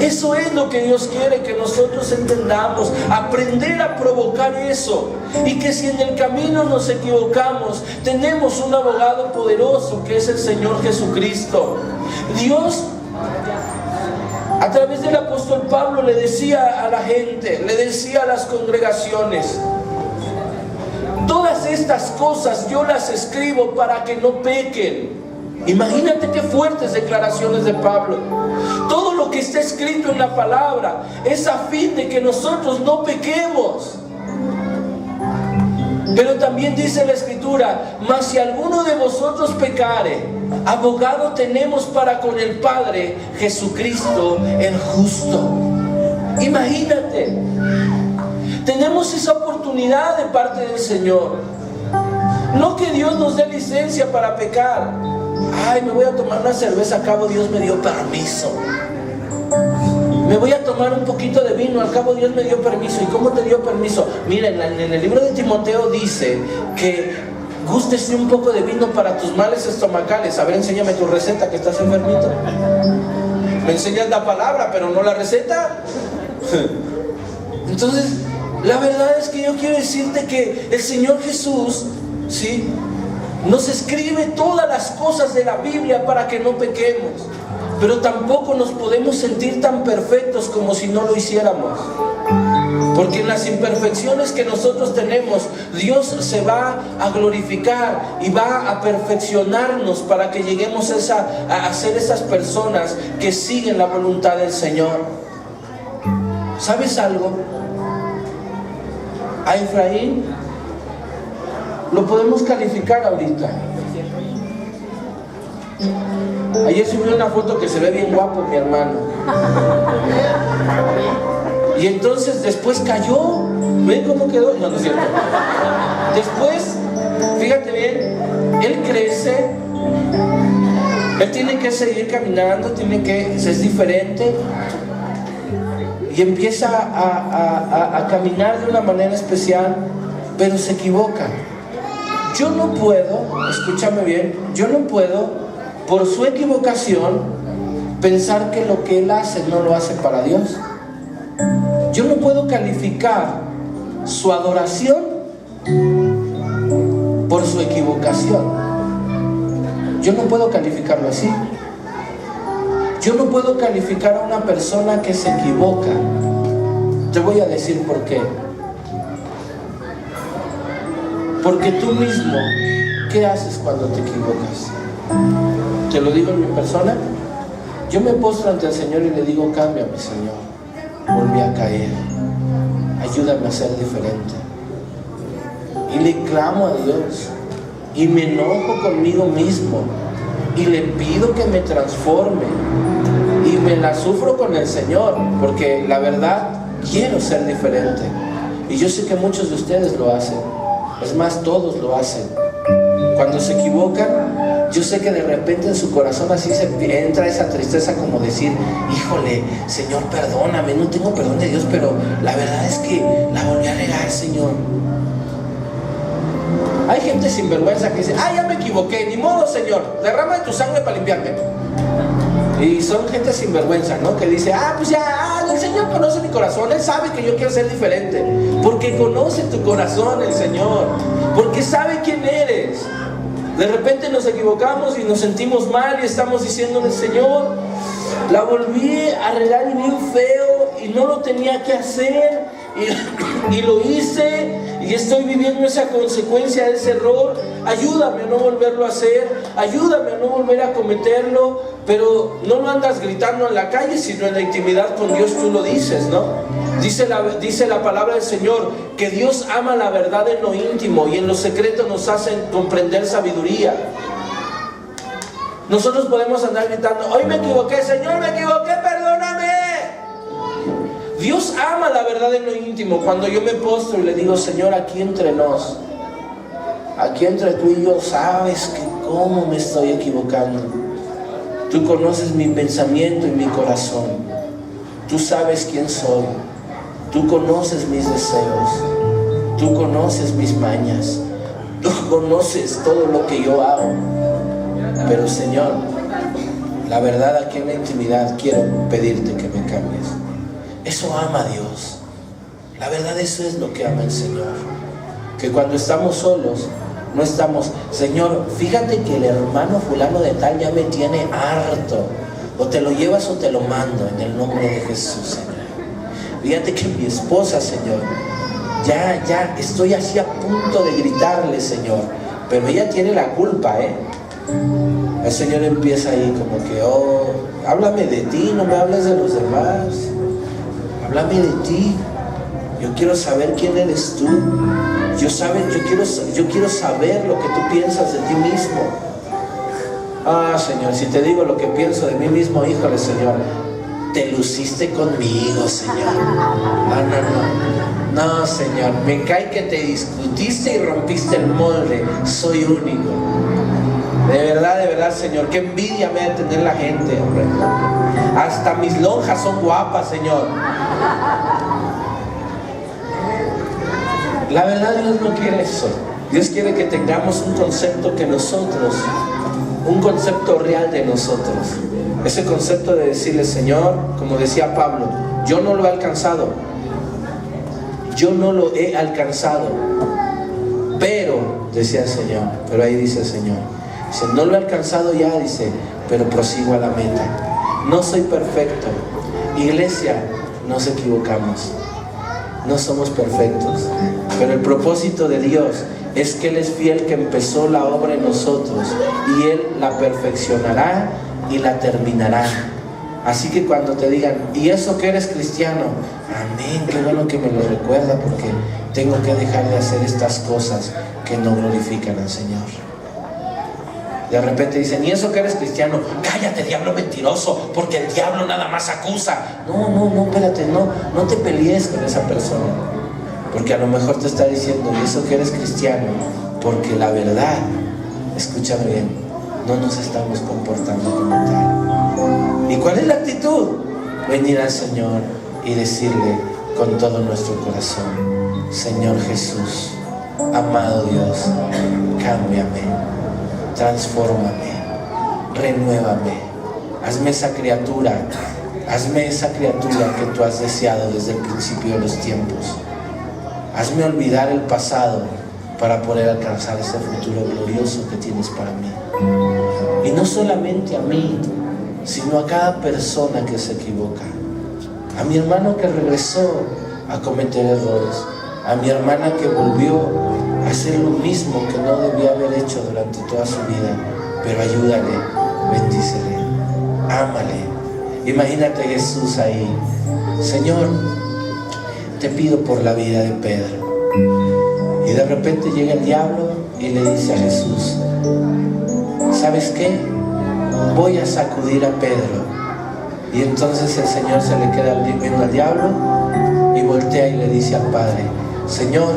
Eso es lo que Dios quiere que nosotros entendamos, aprender a provocar eso, y que si en el camino nos equivocamos, tenemos un abogado poderoso que es el Señor Jesucristo. Dios, a través del apóstol Pablo, le decía a la gente, le decía a las congregaciones: todas estas cosas yo las escribo para que no pequen. Imagínate qué fuertes declaraciones de Pablo. Todo lo que está escrito en la palabra es a fin de que nosotros no pequemos. Pero también dice la Escritura: mas si alguno de vosotros pecare, abogado tenemos para con el Padre, Jesucristo el justo. Imagínate, tenemos esa oportunidad de parte del Señor. No que Dios nos dé licencia para pecar. Ay, me voy a tomar una cerveza, al cabo Dios me dio permiso. Me voy a tomar un poquito de vino, al cabo Dios me dio permiso. ¿Y cómo te dio permiso? Miren, en el libro de Timoteo dice que gústese un poco de vino para tus males estomacales. A ver, enséñame tu receta, que estás enfermito. Me enseñas la palabra, pero no la receta. Entonces, la verdad es que yo quiero decirte que el Señor Jesús, ¿sí?, nos escribe todas las cosas de la Biblia para que no pequemos, pero tampoco nos podemos sentir tan perfectos como si no lo hiciéramos, porque en las imperfecciones que nosotros tenemos, Dios se va a glorificar y va a perfeccionarnos para que lleguemos a ser esas personas que siguen la voluntad del Señor. ¿Sabes algo? A Efraín lo podemos calificar ahorita. Ayer subí una foto que se ve bien guapo, mi hermano. Y entonces después cayó. ¿Ven cómo quedó? No, no es cierto. Después, fíjate bien, él crece. Él tiene que seguir caminando, es diferente. Y y empieza a caminar de una manera especial, pero se equivoca. Yo no puedo, escúchame bien, yo no puedo, por su equivocación, pensar que lo que él hace no lo hace para Dios. Yo no puedo calificar su adoración por su equivocación. Yo no puedo calificarlo así. Yo no puedo calificar a una persona que se equivoca. Te voy a decir por qué. Porque tú mismo, ¿qué haces cuando te equivocas? Te lo digo en mi persona. Yo me postro ante el Señor y le digo: cámbiame, Señor, volví a caer, ayúdame a ser diferente. Y le clamo a Dios, y me enojo conmigo mismo, y le pido que me transforme, y me la sufro con el Señor, porque la verdad, quiero ser diferente. Y yo sé que muchos de ustedes lo hacen, es más, todos lo hacen. Cuando se equivocan, yo sé que de repente en su corazón así se entra esa tristeza, como decir: híjole, Señor, perdóname, no tengo perdón de Dios, pero la verdad es que la volví a regar, Señor. Hay gente sinvergüenza que dice: ya me equivoqué, ni modo, Señor, derrama de tu sangre para limpiarme. Y son gente sinvergüenza, ¿no? Que dice: pues ya, el Señor conoce mi corazón, Él sabe que yo quiero ser diferente. Porque conoce tu corazón el Señor, porque sabe quién eres. De repente nos equivocamos y nos sentimos mal y estamos diciéndole: Señor, la volví a regar y bien feo y no lo tenía que hacer y lo hice y estoy viviendo esa consecuencia de ese error. Ayúdame a no volverlo a hacer, ayúdame a no volver a cometerlo. Pero no lo andas gritando en la calle, sino en la intimidad con Dios tú lo dices, ¿no? Dice la palabra del Señor que Dios ama la verdad en lo íntimo y en lo secreto nos hacen comprender sabiduría. Nosotros podemos andar gritando: hoy me equivoqué, Señor, me equivoqué, perdóname. Dios ama la verdad en lo íntimo. Cuando yo me postro y le digo: Señor, aquí entre nos, aquí entre tú y yo, sabes que cómo me estoy equivocando. Tú conoces mi pensamiento y mi corazón. Tú sabes quién soy. Tú conoces mis deseos. Tú conoces mis mañas. Tú conoces todo lo que yo hago. Pero, Señor, la verdad, aquí en la intimidad quiero pedirte que me cambies. Eso ama a Dios. La verdad, eso es lo que ama el Señor. Que cuando estamos solos, no estamos: Señor, fíjate que el hermano fulano de tal ya me tiene harto. O te lo llevas o te lo mando en el nombre de Jesús, Señor. Fíjate que mi esposa, Señor, ya estoy así a punto de gritarle, Señor, pero ella tiene la culpa, El Señor empieza ahí como que: háblame de ti, no me hables de los demás. Háblame de ti. Yo quiero saber quién eres tú. Yo quiero saber lo que tú piensas de ti mismo. Señor, si te digo lo que pienso de mí mismo, híjole, Señor, te luciste conmigo, Señor. No, Señor, me cae que te discutiste y rompiste el molde. Soy único. De verdad, Señor, qué envidia me ha de tener la gente, hombre. Hasta mis lonjas son guapas, Señor. La verdad, Dios no quiere eso. Dios quiere que tengamos un concepto un concepto real de nosotros. Ese concepto de decirle: Señor, como decía Pablo, yo no lo he alcanzado. Yo no lo he alcanzado. Pero, decía el Señor, pero ahí dice el Señor, dice: no lo he alcanzado ya, dice, pero prosigo a la meta. No soy perfecto. Iglesia, nos equivocamos. No somos perfectos, pero el propósito de Dios es que Él es fiel, que empezó la obra en nosotros y Él la perfeccionará y la terminará. Así que cuando te digan: ¿y eso que eres cristiano? Amén, qué bueno que me lo recuerda, porque tengo que dejar de hacer estas cosas que no glorifican al Señor. De repente dicen: ¿y eso que eres cristiano? Cállate, diablo mentiroso, porque el diablo nada más acusa. No, espérate, no te pelees con esa persona, porque a lo mejor te está diciendo: ¿y eso que eres cristiano? Porque la verdad, escúchame bien, no nos estamos comportando como tal. ¿Y cuál es la actitud? Venir al Señor y decirle con todo nuestro corazón: Señor Jesús, amado Dios, cámbiame, transfórmame, renuévame, hazme esa criatura que tú has deseado desde el principio de los tiempos. Hazme olvidar el pasado para poder alcanzar ese futuro glorioso que tienes para mí. Y no solamente a mí, sino a cada persona que se equivoca. A mi hermano que regresó a cometer errores, a mi hermana que volvió a hacer lo mismo que no debía haber hecho durante toda su vida. Pero ayúdale, bendícele, ámale. Imagínate Jesús ahí: Señor, te pido por la vida de Pedro. Y de repente llega el diablo y le dice a Jesús: ¿sabes qué? Voy a sacudir a Pedro. Y entonces el Señor se le queda viendo al diablo y voltea y le dice al Padre: Señor,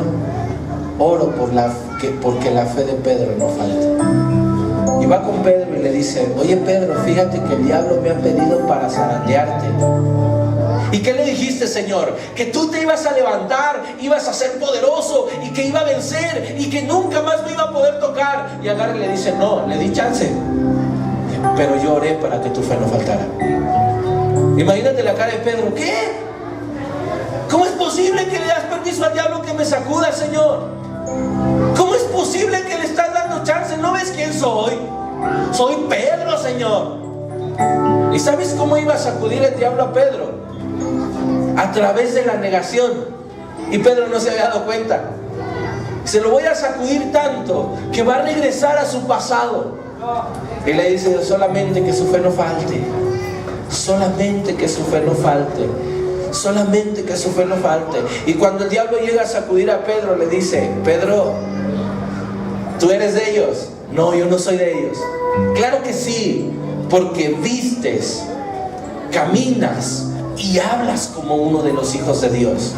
oro porque la fe de Pedro no falte. Y va con Pedro y le dice: oye Pedro, fíjate que el diablo me ha pedido para zarandearte. ¿Y qué le dijiste, Señor? Que tú te ibas a levantar, ibas a ser poderoso y que iba a vencer y que nunca más me iba a poder tocar. Y agarra y le dice: no, le di chance, pero yo oré para que tu fe no faltara. Imagínate la cara de Pedro: ¿qué? ¿Cómo es posible que le das permiso al diablo que me sacuda, Señor? ¿Cómo es posible que le estás dando chance? ¿No ves quién soy? Soy Pedro, Señor. ¿Y sabes cómo iba a sacudir el diablo a Pedro? A través de la negación. Y Pedro no se había dado cuenta. Se lo voy a sacudir tanto que va a regresar a su pasado. Y le dice: solamente que su fe no falte. Solamente que su fe no falte. Solamente que su fe no falte. Y cuando el diablo llega a sacudir a Pedro, le dice: Pedro, ¿tú eres de ellos? No, yo no soy de ellos. Claro que sí, porque vistes, caminas y hablas como uno de los hijos de Dios.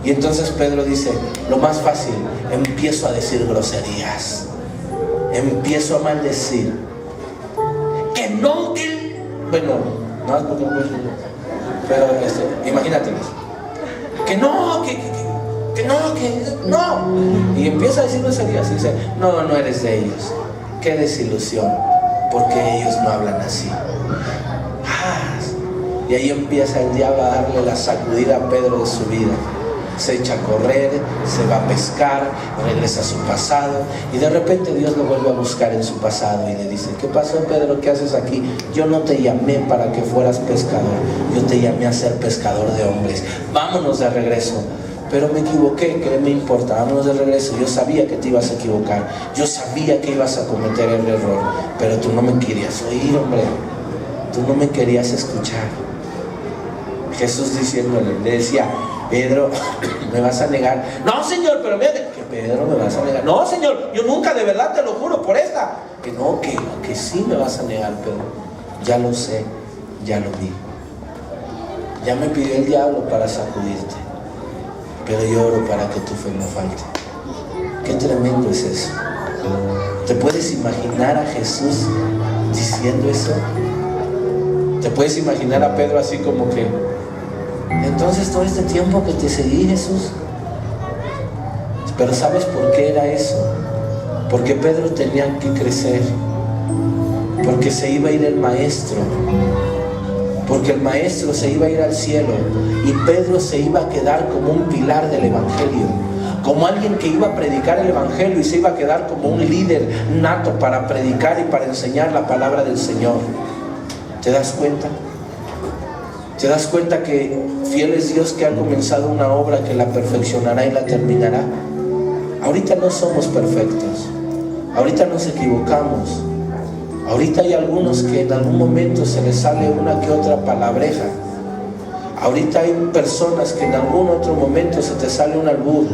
Y entonces Pedro dice: lo más fácil, empiezo a decir groserías, empiezo a maldecir. Que no, que... bueno, no es porque pero imagínate, que no, que no. Y empieza a decir groserías y dice: no, no eres de ellos. Qué desilusión, porque ellos no hablan así. Y ahí empieza el diablo a darle la sacudida a Pedro de su vida. Se echa a correr, se va a pescar, regresa a su pasado, y de repente Dios lo vuelve a buscar en su pasado y le dice: ¿qué pasó, Pedro? ¿Qué haces aquí? Yo no te llamé para que fueras pescador, yo te llamé a ser pescador de hombres. Vámonos de regreso. Pero me equivoqué, ¿qué me importa? Vámonos de regreso. Yo sabía que te ibas a equivocar, yo sabía que ibas a cometer el error, pero tú no me querías oír, hombre. Tú no me querías escuchar. Jesús diciéndole, le decía: Pedro, ¿me vas a negar? No, Señor, pero mira que Pedro, ¿me vas a negar? No, Señor, yo nunca, de verdad te lo juro por esta. Que no, que sí me vas a negar, Pedro. Ya lo sé, ya lo vi. Ya me pidió el diablo para sacudirte, pero yo oro para que tu fe no falte. Qué tremendo es eso. ¿Te puedes imaginar a Jesús diciendo eso? ¿Te puedes imaginar a Pedro así como que: entonces todo este tiempo que te seguí, Jesús? Pero ¿sabes por qué era eso? Porque Pedro tenía que crecer, porque se iba a ir el maestro, porque el maestro se iba a ir al cielo y Pedro se iba a quedar como un pilar del evangelio, como alguien que iba a predicar el evangelio y se iba a quedar como un líder nato para predicar y para enseñar la palabra del Señor. ¿Te das cuenta? ¿Te das cuenta que fiel es Dios que ha comenzado una obra que la perfeccionará y la terminará? Ahorita no somos perfectos, ahorita nos equivocamos, ahorita hay algunos que en algún momento se les sale una que otra palabreja, ahorita hay personas que en algún otro momento se te sale un albur,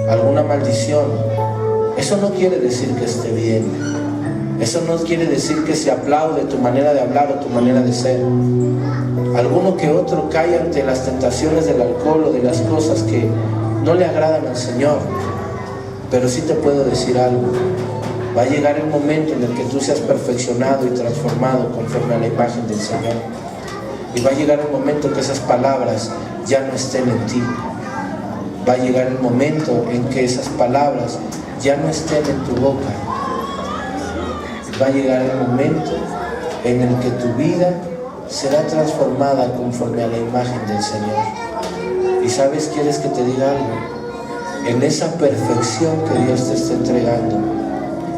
alguna maldición. Eso no quiere decir que esté bien. Eso no quiere decir que se aplaude tu manera de hablar o tu manera de ser. Alguno que otro cae ante las tentaciones del alcohol o de las cosas que no le agradan al Señor. Pero sí te puedo decir algo: va a llegar el momento en el que tú seas perfeccionado y transformado conforme a la imagen del Señor. Y va a llegar el momento que esas palabras ya no estén en ti. Va a llegar el momento en que esas palabras ya no estén en tu boca. Va a llegar el momento en el que tu vida será transformada conforme a la imagen del Señor. Y sabes, ¿quieres que te diga algo? En esa perfección que Dios te está entregando,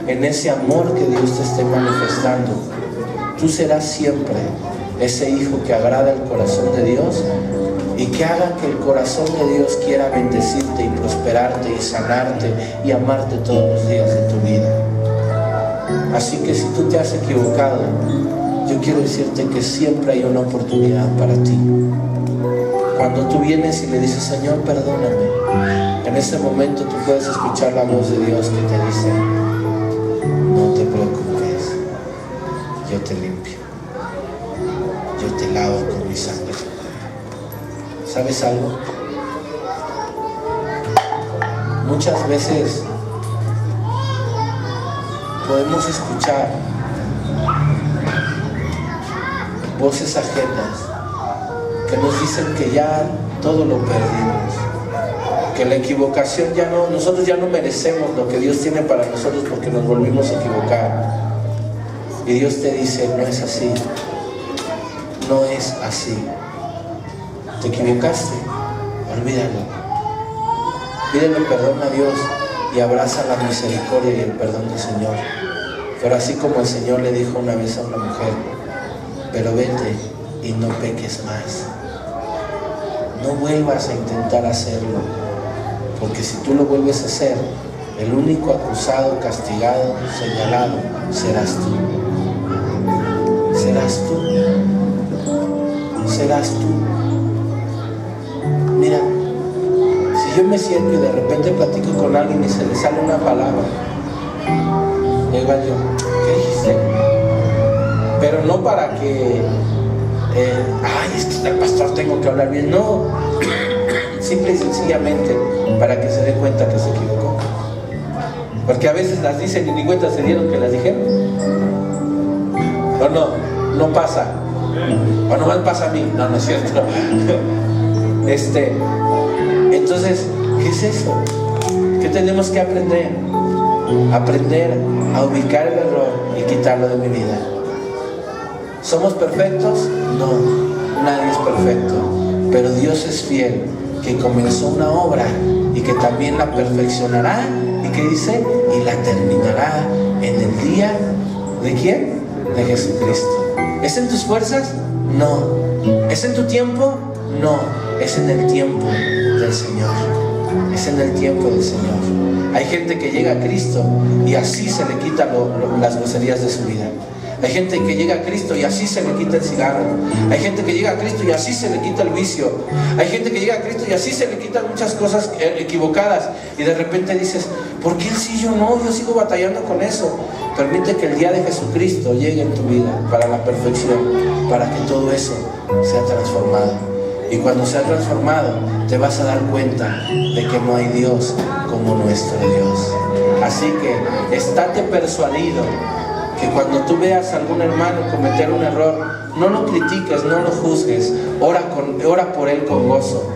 en ese amor que Dios te esté manifestando, tú serás siempre ese hijo que agrada el corazón de Dios y que haga que el corazón de Dios quiera bendecirte y prosperarte y sanarte y amarte todos los días de tu vida. Así que si tú te has equivocado, yo quiero decirte que siempre hay una oportunidad para ti. Cuando tú vienes y le dices, Señor, perdóname, en ese momento tú puedes escuchar la voz de Dios que te dice, no te preocupes, yo te limpio, yo te lavo con mi sangre. ¿Sabes algo? Muchas veces podemos escuchar voces ajenas que nos dicen que ya todo lo perdimos, que la equivocación ya no, nosotros ya no merecemos lo que Dios tiene para nosotros porque nos volvimos a equivocar. Y Dios te dice, no es así, no es así. ¿Te equivocaste? Olvídalo. Pídele perdón a Dios y abraza la misericordia y el perdón del Señor. Pero así como el Señor le dijo una vez a una mujer, pero vete y no peques más. No vuelvas a intentar hacerlo, porque si tú lo vuelves a hacer, el único acusado, castigado, señalado, serás tú. Serás tú. Serás tú. Mira, si yo me siento y de repente platico con alguien y se le sale una palabra, igual yo, ¿qué dijiste? Pero no para que, es que el pastor tengo que hablar bien, no, simple y sencillamente para que se dé cuenta que se equivocó. Porque a veces las dicen y ni cuenta se dieron que las dijeron. O no pasa. O nomás pasa a mí, no es cierto. Entonces, ¿qué es eso? ¿Qué tenemos que aprender? Aprender a ubicar el error y quitarlo de mi vida. ¿Somos perfectos? No, nadie es perfecto. Pero Dios es fiel, que comenzó una obra y que también la perfeccionará. ¿Y qué dice? Y la terminará en el día ¿de quién? De Jesucristo. ¿Es en tus fuerzas? No. ¿Es en tu tiempo? No. Es en el tiempo del Señor. Es en el tiempo del Señor. Hay gente que llega a Cristo y así se le quitan las groserías de su vida. Hay gente que llega a Cristo y así se le quita el cigarro. Hay gente que llega a Cristo y así se le quita el vicio. Hay gente que llega a Cristo y así se le quitan muchas cosas equivocadas. Y de repente dices, ¿por qué él sí, yo no? Yo sigo batallando con eso. Permite que el día de Jesucristo llegue en tu vida para la perfección, para que todo eso sea transformado. Y cuando sea transformado, te vas a dar cuenta de que no hay Dios como nuestro Dios. Así que estate persuadido que cuando tú veas a algún hermano cometer un error, no lo critiques, no lo juzgues, ora por él con gozo.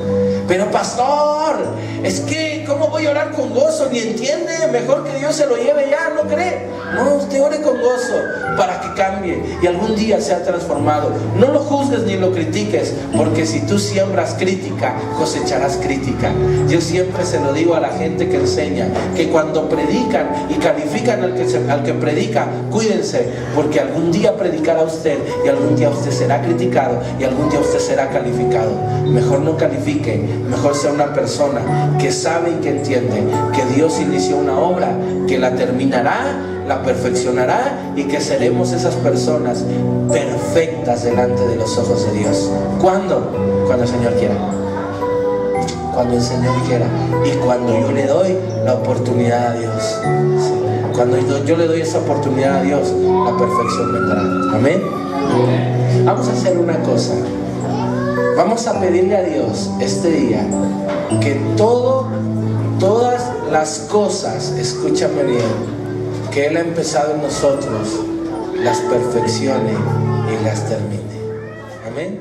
Pero pastor, es que ¿cómo voy a orar con gozo? Ni entiende, mejor que Dios se lo lleve ya, ¿no cree? No, usted ore con gozo para que cambie y algún día sea transformado. No lo juzgues ni lo critiques, porque si tú siembras crítica, cosecharás crítica. Yo siempre se lo digo a la gente que enseña, que cuando predican y califican al que predica, cuídense, porque algún día predicará usted y algún día usted será criticado y algún día usted será calificado. Mejor no califique, mejor sea una persona que sabe y que entiende que Dios inició una obra, que la terminará, la perfeccionará y que seremos esas personas perfectas delante de los ojos de Dios. ¿Cuándo? Cuando el Señor quiera. Cuando el Señor quiera y cuando yo le doy la oportunidad a Dios. Sí. Cuando yo le doy esa oportunidad a Dios, la perfección vendrá. Amén. Vamos a hacer una cosa. Vamos a pedirle a Dios este día que todas las cosas, escúchame bien, que Él ha empezado en nosotros, las perfeccione y las termine. Amén.